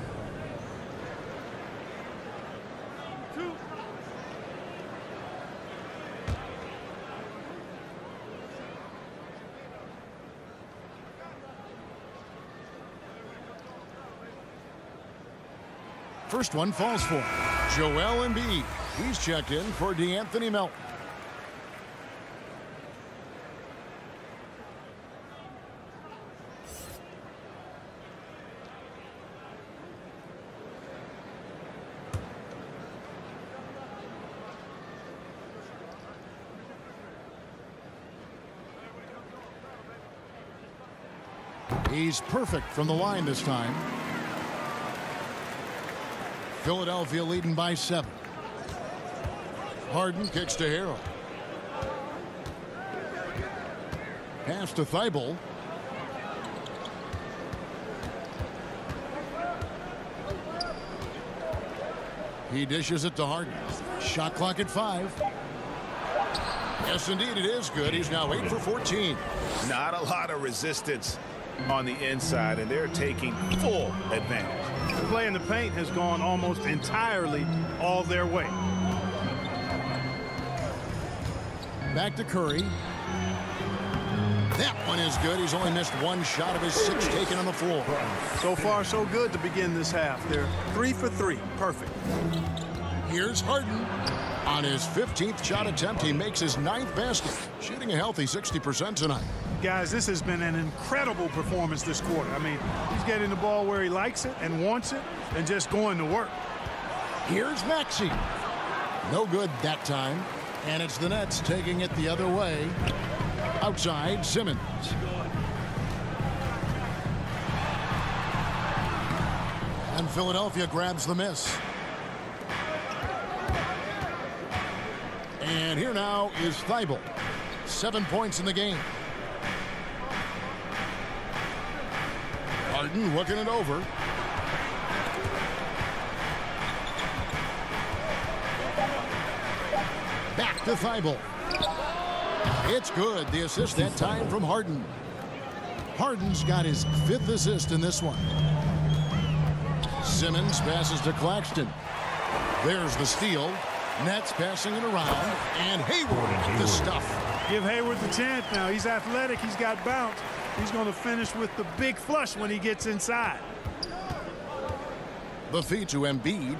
First one falls for Joel Embiid. He's checked in for DeAnthony Melton. He's perfect from the line this time. Philadelphia leading by 7. Harden kicks to Harrell. Pass to Thibault. He dishes it to Harden. Shot clock at 5. Yes, indeed, it is good. He's now 8 for 14. Not a lot of resistance on the inside, and they're taking full advantage. The play in the paint has gone almost entirely all their way. Back to Curry. That one is good. He's only missed 1 shot of his 6 taken on the floor. So far, so good to begin this half. They're 3 for 3. Perfect. Here's Harden. On his 15th shot attempt, he makes his 9th basket, shooting a healthy 60% tonight. Guys, this has been an incredible performance this quarter. I mean, he's getting the ball where he likes it and wants it and just going to work. Here's Maxey. No good that time. And it's the Nets taking it the other way. Outside, Simmons. And Philadelphia grabs the miss. And here now is Thibault. 7 points in the game. Harden looking it over. Back to Thibault. It's good. The assist that time from Harden. Harden's got his 5th assist in this one. Simmons passes to Claxton. There's the steal. Nets passing it around. And Hayward, the stuff. Give Hayward the chance now. He's athletic. He's got bounce. He's going to finish with the big flush when he gets inside. The feed to Embiid.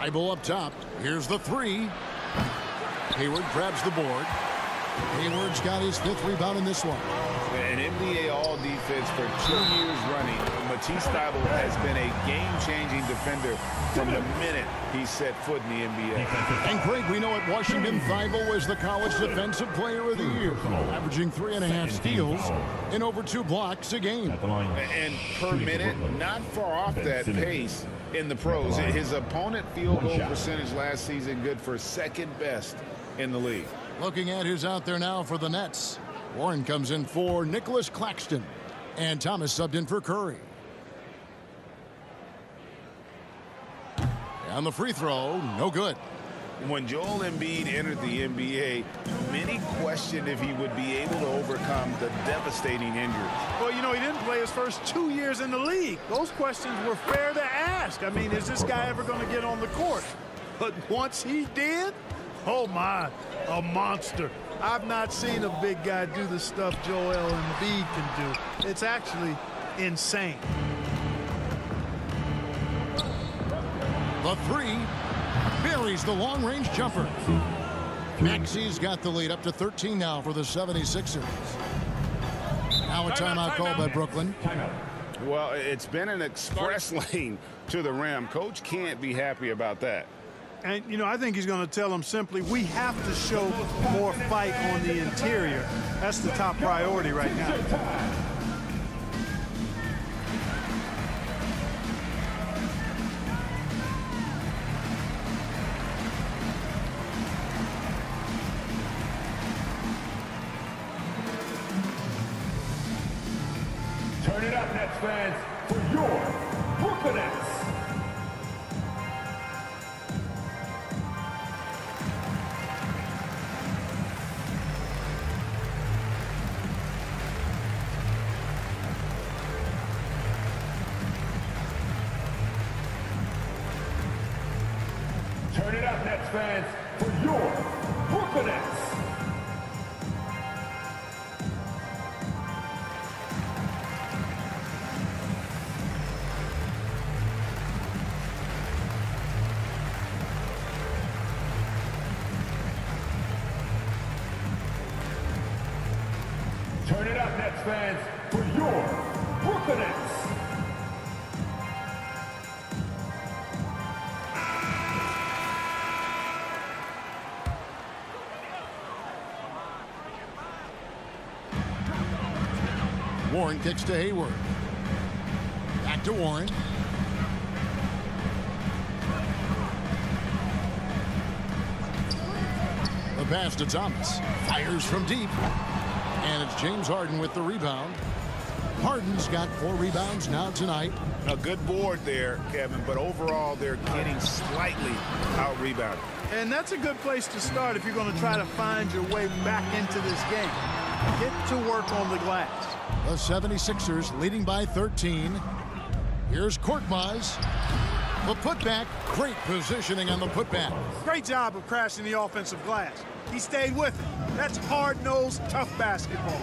Thibault up top. Here's the 3. Hayward grabs the board. Hayward's got his 5th rebound in this one. An NBA All-Defense for 2 years running. Matisse Thybulle has been a game-changing defender from the minute he set foot in the NBA. And Craig, we know at Washington, Thybulle was the College Defensive Player of the Year, averaging 3.5 steals and over 2 blocks a game. And per minute, not far off that pace in the pros. His opponent field goal percentage last season good for 2nd best in the league. Looking at who's out there now for the Nets. Warren comes in for Nicholas Claxton. And Thomas subbed in for Curry. And the free throw, no good. When Joel Embiid entered the NBA, many questioned if he would be able to overcome the devastating injuries. Well, you know, he didn't play his first 2 years in the league. Those questions were fair to ask. I mean, is this guy ever going to get on the court? But once he did, oh my, a monster. I've not seen a big guy do the stuff Joel Embiid can do. It's actually insane. The three. Buries the long-range jumper. Maxi's got the lead up to 13 now for the 76ers. Now a timeout called by Brooklyn. Well, it's been an express lane to the rim. Coach can't be happy about that. And, you know, I think he's going to tell them simply, we have to show more fight on the interior. That's the top priority right now. Turn it up, Nets fans, for your Brooklyn Nets. Turn it up, Nets fans, for your Brooklyn Nets. Turn it up, Nets fans, for your Brooklyn Nets. Warren kicks to Hayward. Back to Warren. The pass to Thomas. Fires from deep. And it's James Harden with the rebound. Harden's got 4 rebounds now tonight. A good board there, Kevin, but overall they're getting slightly out-rebounded. And that's a good place to start if you're going to try to find your way back into this game. Get to work on the glass. The 76ers leading by 13. Here's Korkmaz. The putback. Great positioning on the putback. Great job of crashing the offensive glass. He stayed with it. That's hard-nosed, tough basketball.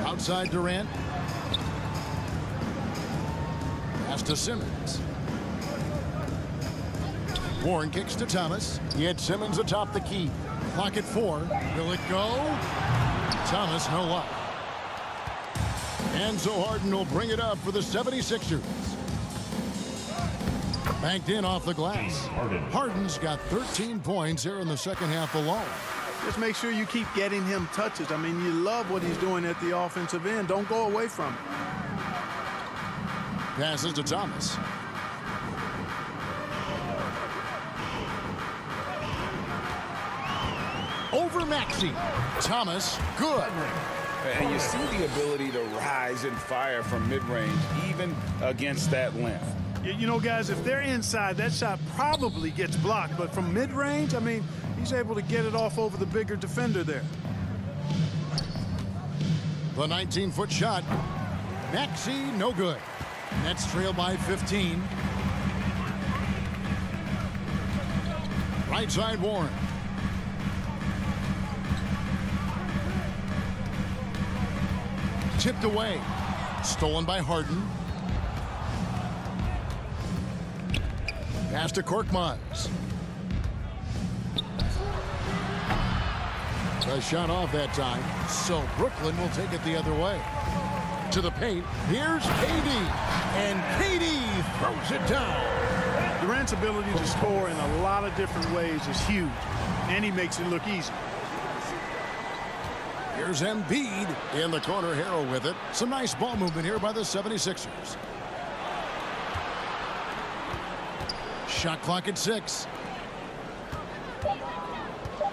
Outside Durant. Pass to Simmons. Warren kicks to Thomas. He had Simmons atop the key. Clock at 4. Will it go? Thomas, no luck. And so Harden will bring it up for the 76ers. Banked in off the glass. Harden's got 13 points here in the second half alone. Just make sure you keep getting him touches. I mean, you love what he's doing at the offensive end. Don't go away from it. Passes to Thomas. Over Maxey. Thomas, good. And you see the ability to rise and fire from mid-range, even against that length. You know, guys, if they're inside, that shot probably gets blocked. But from mid-range, I mean, he's able to get it off over the bigger defender there. The 19-foot shot. Maxey, no good. Nets trail by 15. Right side, Warren. Tipped away. Stolen by Harden. Pass to Korkmaz. A shot off that time. So Brooklyn will take it the other way. To the paint. Here's KD. And KD throws it down. Durant's ability to score in a lot of different ways is huge. And he makes it look easy. Here's Embiid in the corner. Harrell with it. Some nice ball movement here by the 76ers. Shot clock at 6.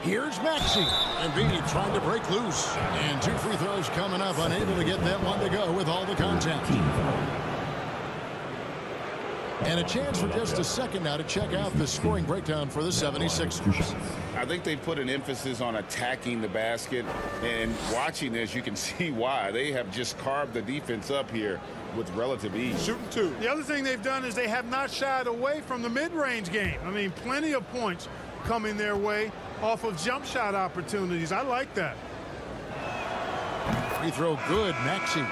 Here's Maxey. Embiid trying to break loose. And 2 free throws coming up. Unable to get that one to go with all the contact. And a chance for just a second now to check out the scoring breakdown for the 76ers. I think they put an emphasis on attacking the basket, and watching this, you can see why. They have just carved the defense up here with relative ease. Shooting 2. The other thing they've done is they have not shied away from the mid-range game. I mean, plenty of points coming their way off of jump shot opportunities. I like that. Free throw good. Maxey.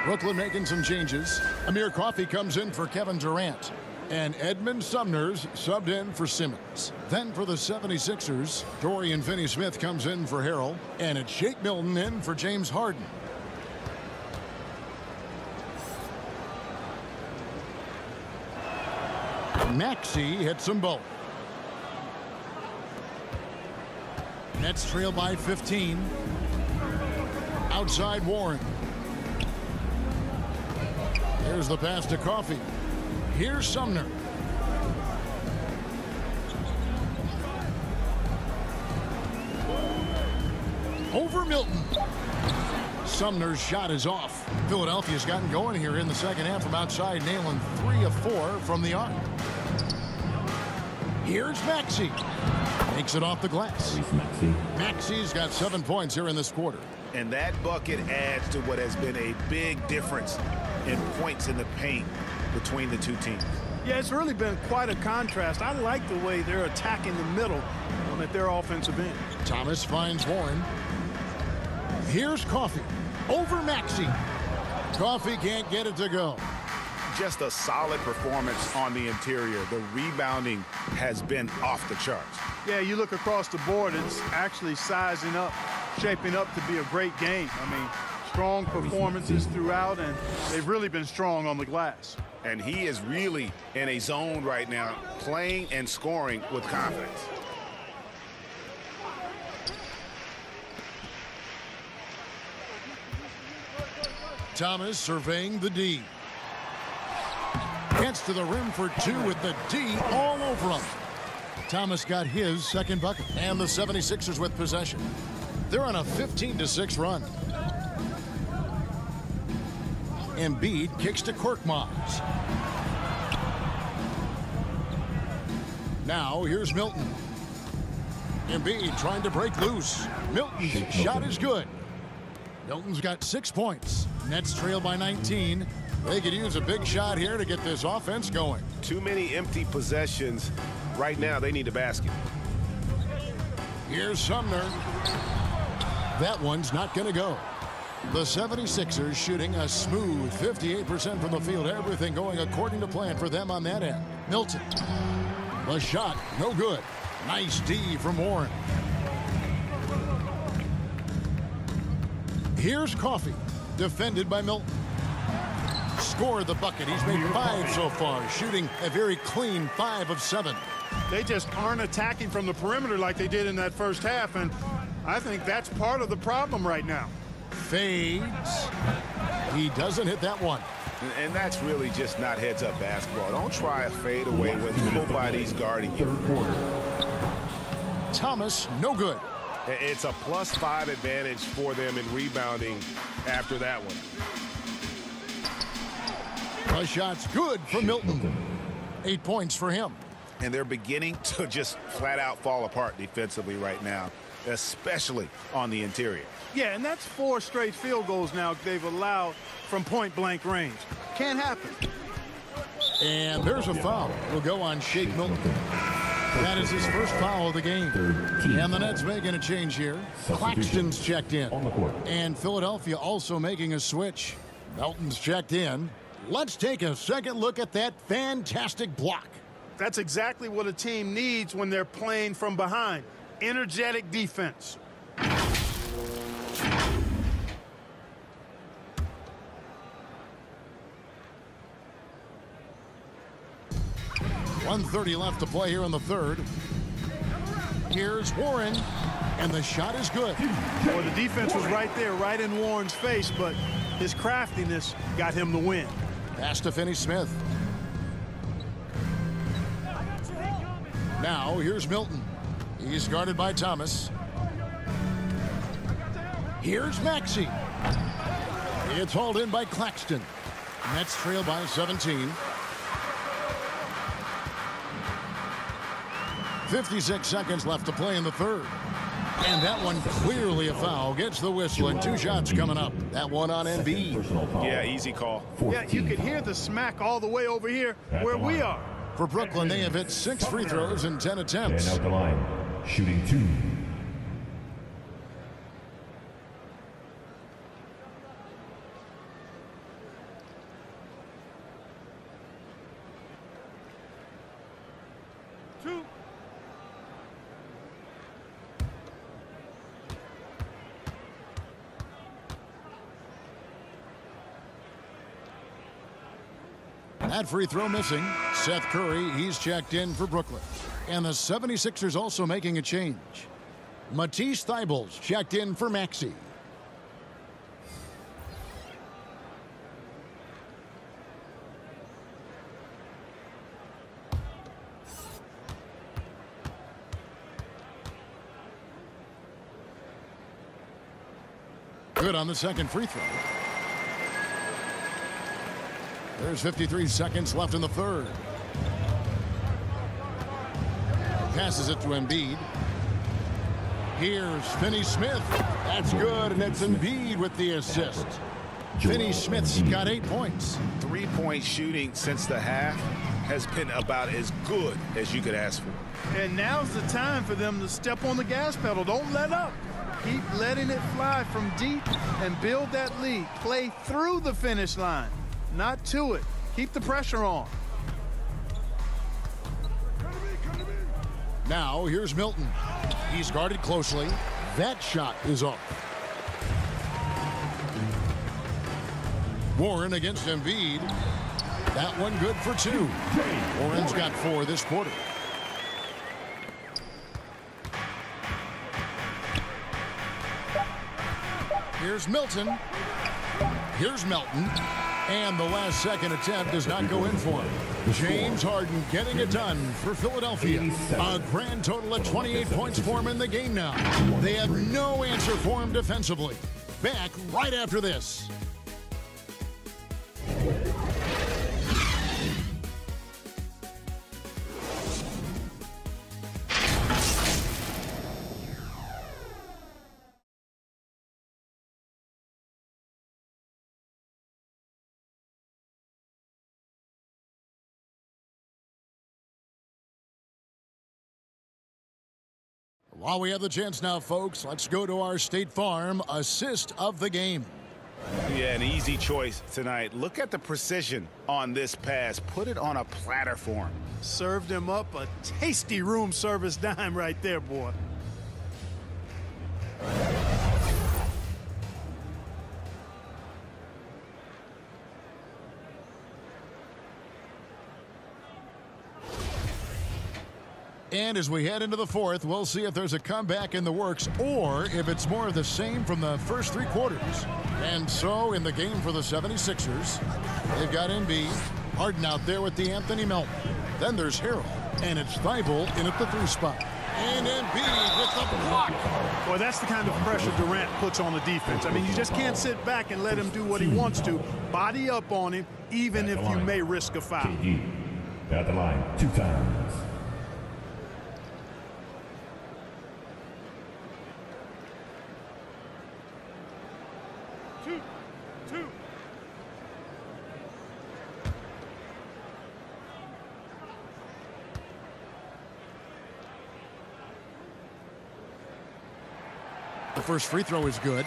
Brooklyn making some changes. Amir Coffey comes in for Kevin Durant. And Edmund Sumner's subbed in for Simmons. Then for the 76ers, Dorian Finney-Smith comes in for Harrell. And it's Shake Milton in for James Harden. Maxey hits them both. Nets trail by 15. Outside Warren. Here's the pass to Coffey. Here's Sumner. Over Milton. Sumner's shot is off. Philadelphia's gotten going here in the second half from outside, nailing 3 of 4 from the arc. Here's Maxey. Makes it off the glass. Maxey's got 7 points here in this quarter. And that bucket adds to what has been a big difference in points in the paint between the two teams. Yeah, it's really been quite a contrast. I like the way they're attacking the middle at their offensive end. Thomas finds Warren. Here's Coffey. Over Maxey. Coffey can't get it to go. Just a solid performance on the interior. The rebounding has been off the charts. Yeah, you look across the board, it's actually sizing up, shaping up to be a great game. I mean, strong performances throughout, and they've really been strong on the glass. And he is really in a zone right now, playing and scoring with confidence. Thomas surveying the D. Gets to the rim for 2 with the D all over him. Thomas got his second bucket. And the 76ers with possession. They're on a 15-6 run. Embiid kicks to Korkmaz. Now here's Milton. Embiid trying to break loose. Milton's shot is good. Milton's got 6 points. Nets trail by 19. They could use a big shot here to get this offense going. Too many empty possessions. Right now, they need a basket. Here's Sumner. That one's not going to go. The 76ers shooting a smooth 58% from the field. Everything going according to plan for them on that end. Milton. The shot, no good. Nice D from Warren. Here's Coffey. Defended by Milton. Scored the bucket. He's made 5 so far, shooting a very clean 5 of 7. They just aren't attacking from the perimeter like they did in that first half, and I think that's part of the problem right now. Fades. He doesn't hit that one. And that's really just not heads-up basketball. Don't try a fadeaway when nobody's guarding you. Thomas, no good. It's a +5 advantage for them in rebounding after that one. The shot's good for Milton. 8 points for him. And they're beginning to just flat-out fall apart defensively right now, especially on the interior. Yeah, and that's 4 straight field goals now they've allowed from point-blank range. Can't happen. And there's a foul. Will go on Shake Milton. That is his first foul of the game. And the Nets making a change here. Claxton's checked in. And Philadelphia also making a switch. Melton's checked in. Let's take a second look at that fantastic block. That's exactly what a team needs when they're playing from behind. Energetic defense. 1:30 left to play here in the third. Here's Warren, and the shot is good. Well, the defense was right there, right in Warren's face, but his craftiness got him the win. Pass to Finney-Smith. Now here's Milton. He's guarded by Thomas. Here's Maxey. It's hauled in by Claxton. Nets trail by 17. 56 seconds left to play in the third. And that one clearly a foul. Gets the whistle, and 2 shots coming up. That one on Embiid. Yeah, easy call. Yeah, you could hear the smack all the way over here where we are. For Brooklyn, they have hit 6 free throws in 10 attempts. And out the line, shooting 2. That free throw missing. Seth Curry, he's checked in for Brooklyn. And the 76ers also making a change. Matisse Thybulle checked in for Maxey. Good on the second free throw. There's 53 seconds left in the third. Passes it to Embiid. Here's Finney-Smith. That's good, and it's Embiid with the assist. Finney-Smith's got 8 points. Three-point shooting since the half has been about as good as you could ask for. And now's the time for them to step on the gas pedal. Don't let up. Keep letting it fly from deep and build that lead. Play through the finish line, not to it. Keep the pressure on. Now here's Milton. He's guarded closely. That shot is off. Warren against Embiid. That one good for 2. Warren's got 4 this quarter. Here's Milton. Here's Melton. And the last second attempt does not go in for him. James Harden getting it done for Philadelphia. A grand total of 28 points for him in the game now. They have no answer for him defensively. Back right after this. While we have the chance now, folks, let's go to our State Farm assist of the game. Yeah, an easy choice tonight. Look at the precision on this pass. Put it on a platter for him. Served him up a tasty room service dime right there, boy. And as we head into the fourth, we'll see if there's a comeback in the works or if it's more of the same from the first 3 quarters. And so in the game for the 76ers, they've got Embiid, Harden out there with the Anthony Melton. Then there's Harrell, and it's Thybulle in at the 3 spot. And Embiid with the block. Boy, that's the kind of pressure Durant puts on the defense. I mean, you just can't sit back and let him do what he wants to. Body up on him, even if you may risk a foul. KD at the line 2 times. The first free throw is good.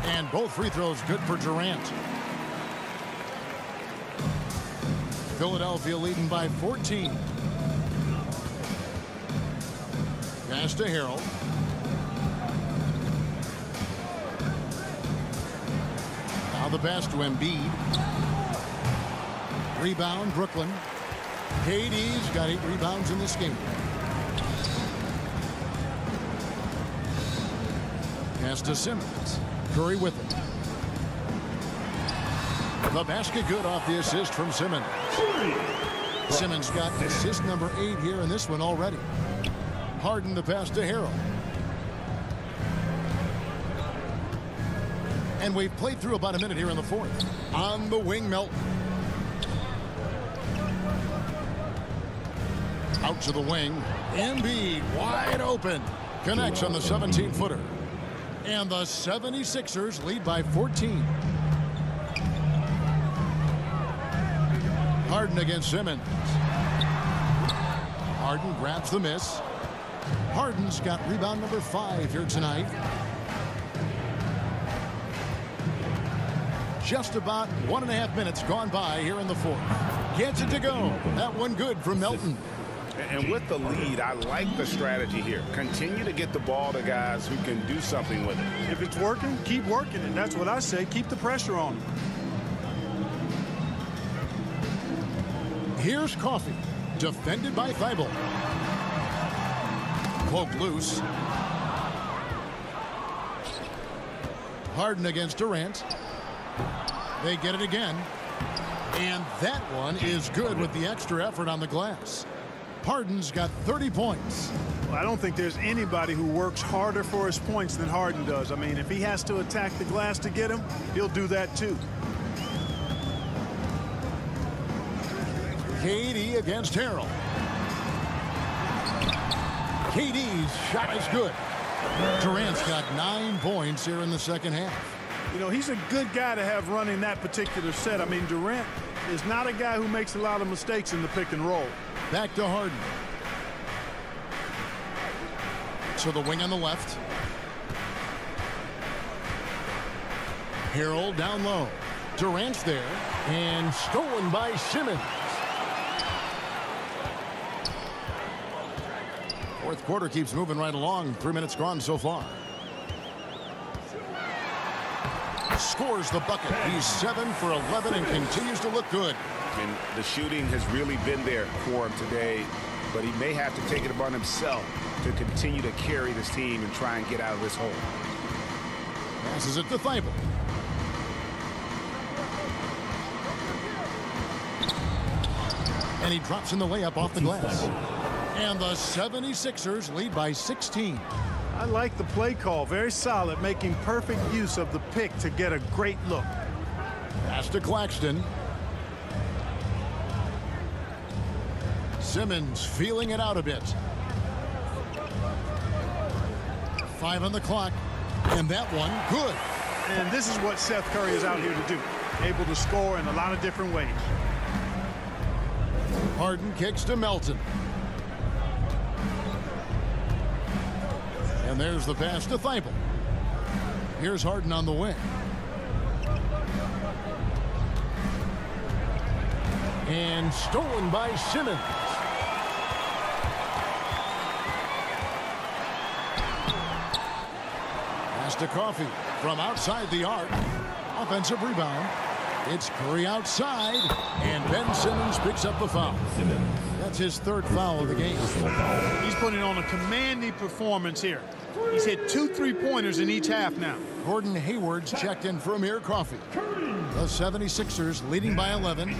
And both free throws good for Durant. Philadelphia leading by 14. Pass to Harrell. Now the pass to Embiid. Rebound, Brooklyn. KD's got 8 rebounds in this game. Pass to Simmons. Curry with it. The basket good off the assist from Simmons. Simmons got assist number 8 here in this one already. Harden the pass to Harrell. And we've played through about a minute here in the fourth. On the wing, Melton. Out to the wing. Embiid wide open. Connects on the 17-footer. And the 76ers lead by 14. Harden against Simmons. Harden grabs the miss. Harden's got rebound number 5 here tonight. just about 1.5 minutes gone by here in the fourth. Gets it to go. That one good from Melton. And with the lead, I like the strategy here. Continue to get the ball to guys who can do something with it. If it's working, keep working it. That's what I say. Keep the pressure on him. Here's Coffee, defended by Thibault. Poked loose. Harden against Durant. They get it again. And that one is good with the extra effort on the glass. Harden's got 30 points. Well, I don't think there's anybody who works harder for his points than Harden does. I mean, if he has to attack the glass to get him, he'll do that too. KD against Harrell. KD's shot is good. Durant's got 9 points here in the second half. You know, he's a good guy to have running that particular set. I mean, Durant is not a guy who makes a lot of mistakes in the pick and roll. Back to Harden. To the wing on the left. Harrell down low. Durant's there. And stolen by Simmons. Fourth quarter keeps moving right along. 3 minutes gone so far. Scores the bucket. He's 7 for 11 and continues to look good. And the shooting has really been there for him today, but he may have to take it upon himself to continue to carry this team and try and get out of this hole. Passes it to Thibault. And he drops in the layup off the glass. And the 76ers lead by 16. I like the play call. Very solid, making perfect use of the pick to get a great look. Pass to Claxton. Simmons feeling it out a bit. 5 on the clock. And that one, good. And this is what Seth Curry is out here to do. Able to score in a lot of different ways. Harden kicks to Melton. And there's the pass to Thibault. Here's Harden on the wing. And stolen by Simmons. Pass to Coffee from outside the arc. Offensive rebound. It's Curry outside. And Ben Simmons picks up the foul. That's his 3rd foul of the game. He's putting on a commanding performance here. He's hit 2 3-pointers in each half now. Gordon Hayward's checked in for Amir Coffee. The 76ers leading by 11.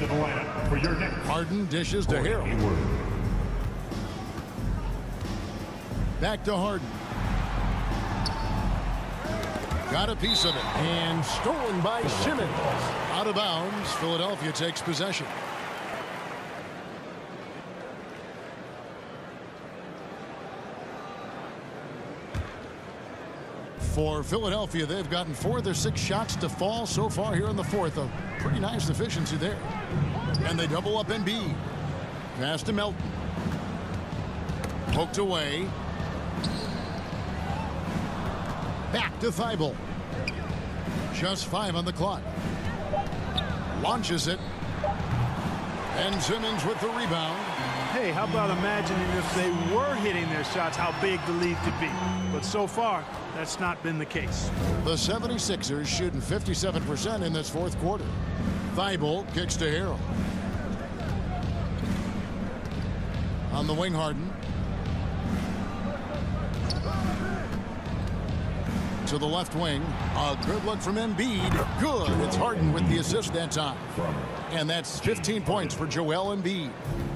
Harden dishes to Harrell. Back to Harden. Got a piece of it. And stolen by Simmons. Out of bounds. Philadelphia takes possession. For Philadelphia, they've gotten 4 of their 6 shots to fall so far here in the fourth. A pretty nice efficiency there. And they double up Embiid. Pass to Melton. Poked away. Back to Thibault. Just 5 on the clock. Launches it. And Simmons with the rebound. Hey, how about imagining if they were hitting their shots, how big the lead could be. But so far, that's not been the case. The 76ers shooting 57% in this fourth quarter. Thibault kicks to Harrell. On the wing, Harden. To the left wing. A good look from Embiid. Good. It's Harden with the assist that time. And that's 15 points for Joel Embiid.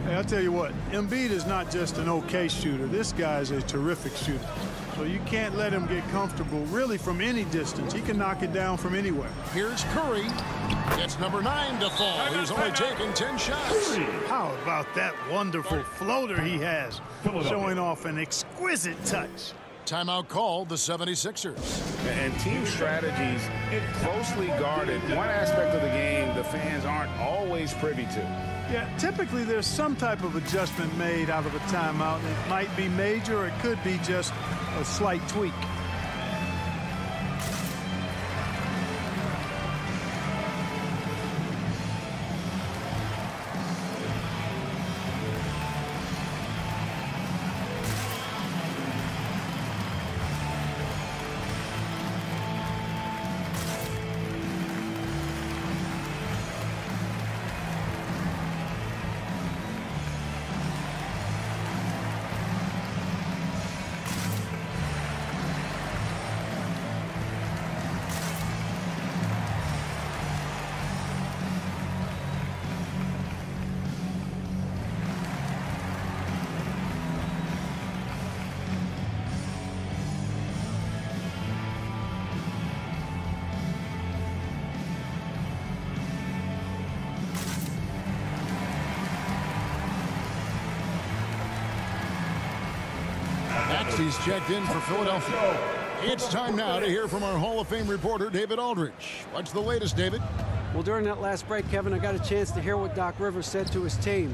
Hey, I'll tell you what, Embiid is not just an okay shooter. This guy is a terrific shooter. So you can't let him get comfortable really from any distance. He can knock it down from anywhere. Here's Curry. It's number 9 to fall. He's only taken 10 shots. How about that wonderful floater he has, showing off an exquisite touch. Timeout called the 76ers. And team strategies closely guarded. One aspect of the game the fans aren't always privy to. Yeah, typically there's some type of adjustment made out of a timeout. It might be major, or it could be just a slight tweak. Maxey's checked in for Philadelphia. It's time now to hear from our Hall of Fame reporter, David Aldridge. What's the latest, David? Well, during that last break, Kevin, I got a chance to hear what Doc Rivers said to his team.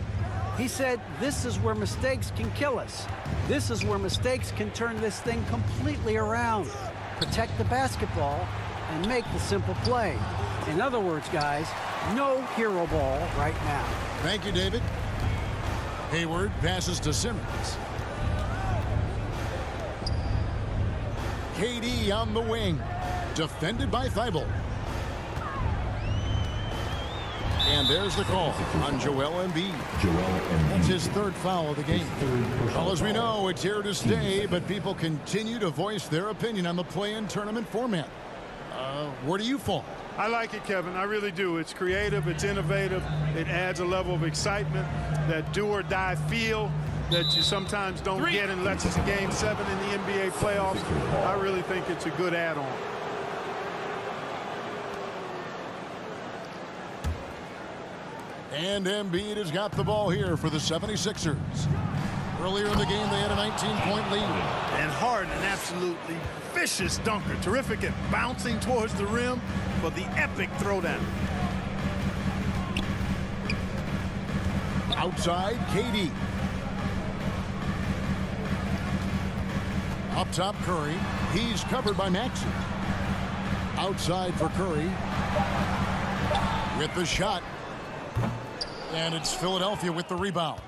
He said, this is where mistakes can kill us. This is where mistakes can turn this thing completely around. Protect the basketball and make the simple play. In other words, guys, no hero ball right now. Thank you, David. Hayward passes to Simmons. KD on the wing. Defended by Thibault. And there's the call on Joel Embiid. That's his third foul of the game. Well, as we know, it's here to stay, but people continue to voice their opinion on the play-in tournament format. Where do you fall? I like it, Kevin. I really do. It's creative. It's innovative. It adds a level of excitement, that do-or-die feel that you sometimes don't get unless it's a Game 7 in the NBA playoffs. I really think it's a good add-on. And Embiid has got the ball here for the 76ers. Earlier in the game, they had a 19-point lead. And Harden, an absolutely vicious dunker. Terrific at bouncing towards the rim, but the epic throwdown. Outside, KD. Up top, Curry. He's covered by Maxey. Outside for Curry. With the shot. And it's Philadelphia with the rebound.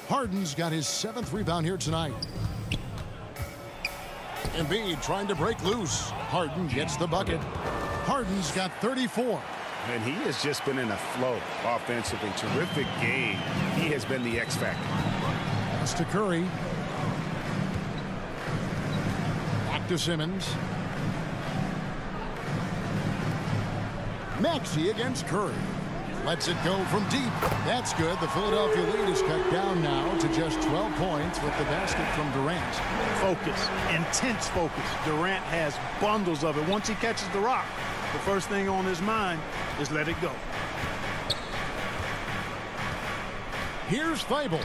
Harden's got his 7th rebound here tonight. Embiid trying to break loose. Harden gets the bucket. Harden's got 34. And he has just been in a flow offensively. Terrific game. He has been the X factor. Pass to Curry. Back to Simmons. Maxey against Curry. Lets it go from deep. That's good. The Philadelphia lead is cut down now to just 12 points with the basket from Durant. Focus, intense focus. Durant has bundles of it. Once he catches the rock, the first thing on his mind is let it go. Here's Thibault.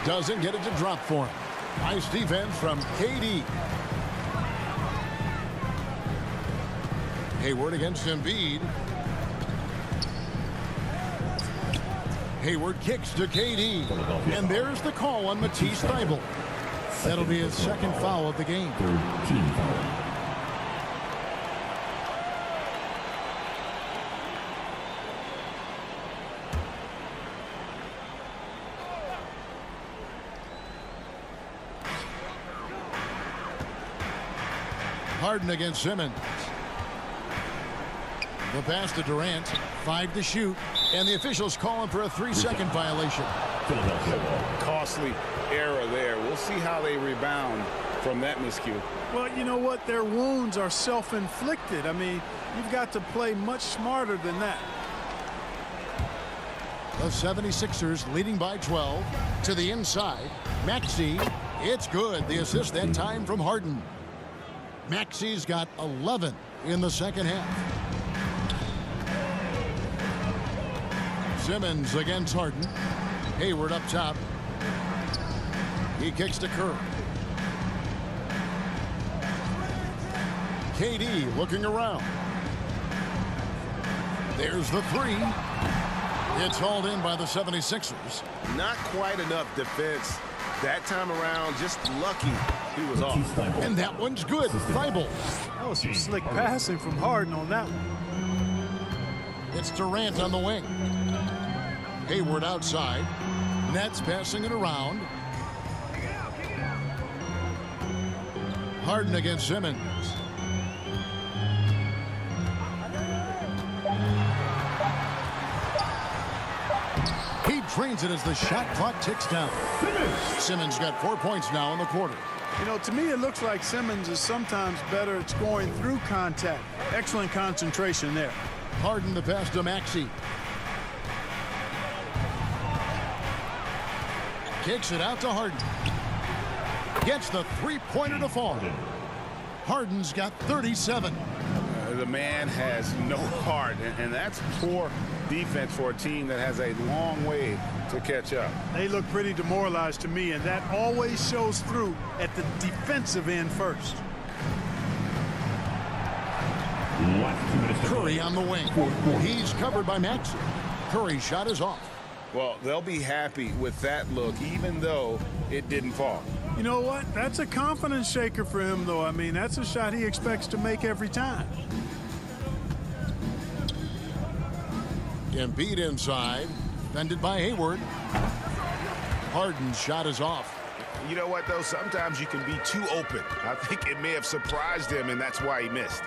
Doesn't get it to drop for him. Nice defense from KD. Hayward against Embiid. Hayward kicks to KD. And there's the call on Matisse Thibault. That'll be his 2nd foul of the game. Harden against Simmons. The pass to Durant. 5 to shoot. And the officials calling for a 3-second violation. Costly error there. We'll see how they rebound from that miscue. Well, you know what? Their wounds are self-inflicted. I mean, you've got to play much smarter than that. The 76ers leading by 12 to the inside. Maxey, it's good. The assist that time from Harden. Maxey's got 11 in the second half. Simmons against Harden. Hayward up top. He kicks to Curry. KD looking around. There's the 3. It's hauled in by the 76ers. Not quite enough defense that time around. Just lucky he was off. And that one's good. Thibault. That was some slick passing from Harden on that one. It's Durant on the wing. Hayward outside. Nets passing it around. Harden against Simmons. He drains it as the shot clock ticks down. Simmons got 4 points now in the quarter. You know, to me, it looks like Simmons is sometimes better at scoring through contact. Excellent concentration there. Harden the pass to Maxey. Kicks it out to Harden. Gets the 3-pointer to fall. Harden's got 37. The man has no heart, and that's poor defense for a team that has a long way to catch up. They look pretty demoralized to me, and that always shows through at the defensive end first. Curry on the wing. He's covered by Maxey. Curry's shot is off. Well, they'll be happy with that look, even though it didn't fall. You know what? That's a confidence shaker for him, though. I mean, that's a shot he expects to make every time. Embiid inside, defended by Hayward. Harden's shot is off. You know what, though? Sometimes you can be too open. I think it may have surprised him, and that's why he missed.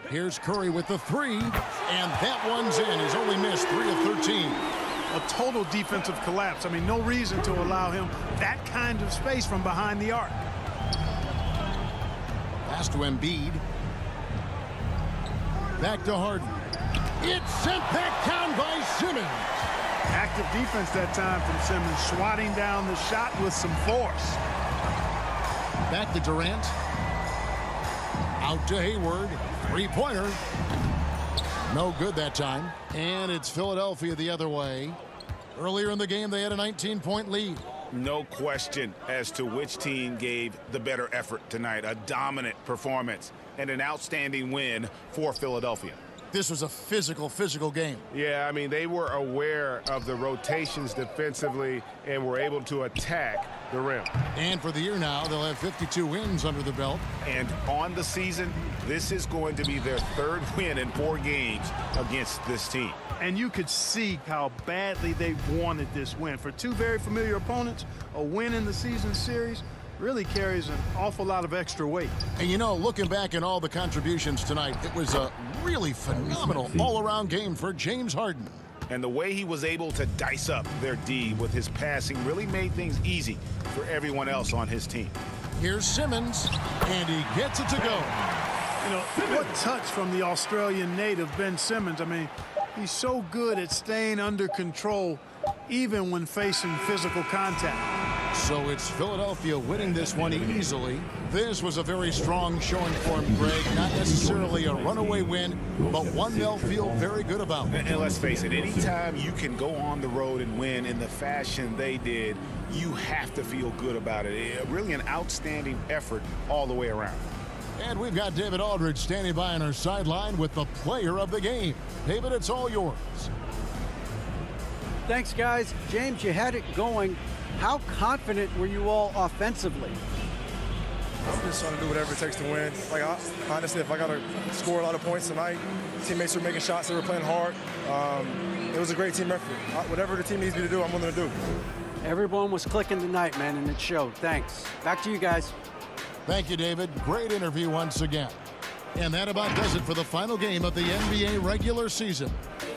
Here's Curry with the three, and that one's in. He's only missed 3 of 13. A total defensive collapse. I mean, no reason to allow him that kind of space from behind the arc. Pass to Embiid. Back to Harden. It's sent back down by Simmons. Active defense that time from Simmons, swatting down the shot with some force. Back to Durant. Out to Hayward. Three-pointer. No good that time. And it's Philadelphia the other way. Earlier in the game, they had a 19-point lead. No question as to which team gave the better effort tonight. A dominant performance and an outstanding win for Philadelphia. This was a physical game. Yeah, I mean, they were aware of the rotations defensively and were able to attack the rim. And for the year now, they'll have 52 wins under the belt. And on the season, this is going to be their 3rd win in 4 games against this team. And you could see how badly they wanted this win. For 2 very familiar opponents, a win in the season series really carries an awful lot of extra weight. And you know, looking back at all the contributions tonight, it was a really phenomenal all-around game for James Harden. And the way he was able to dice up their D with his passing really made things easy for everyone else on his team. Here's Simmons, and he gets it to go. You know, what touch from the Australian native, Ben Simmons. I mean, he's so good at staying under control, even when facing physical contact. So it's Philadelphia winning this one easily. This was a very strong showing for him, Greg. Not necessarily a runaway win, but one they'll feel very good about. And let's face it, anytime you can go on the road and win in the fashion they did, you have to feel good about it. Really an outstanding effort all the way around. And we've got David Aldridge standing by on our sideline with the player of the game. David, it's all yours. Thanks, guys. James, you had it going. How confident were you all offensively? I'm just trying to do whatever it takes to win. Like, honestly, if I got to score a lot of points tonight, teammates were making shots, they were playing hard. It was a great team effort. Whatever the team needs me to do, I'm willing to do. Everyone was clicking tonight, man, and it showed. Thanks. Back to you guys. Thank you, David. Great interview once again. And that about does it for the final game of the NBA regular season.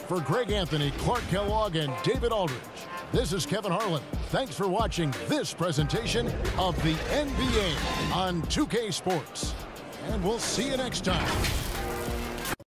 For Greg Anthony, Clark Kellogg, and David Aldridge, this is Kevin Harlan. Thanks for watching this presentation of the NBA on 2K Sports. And we'll see you next time.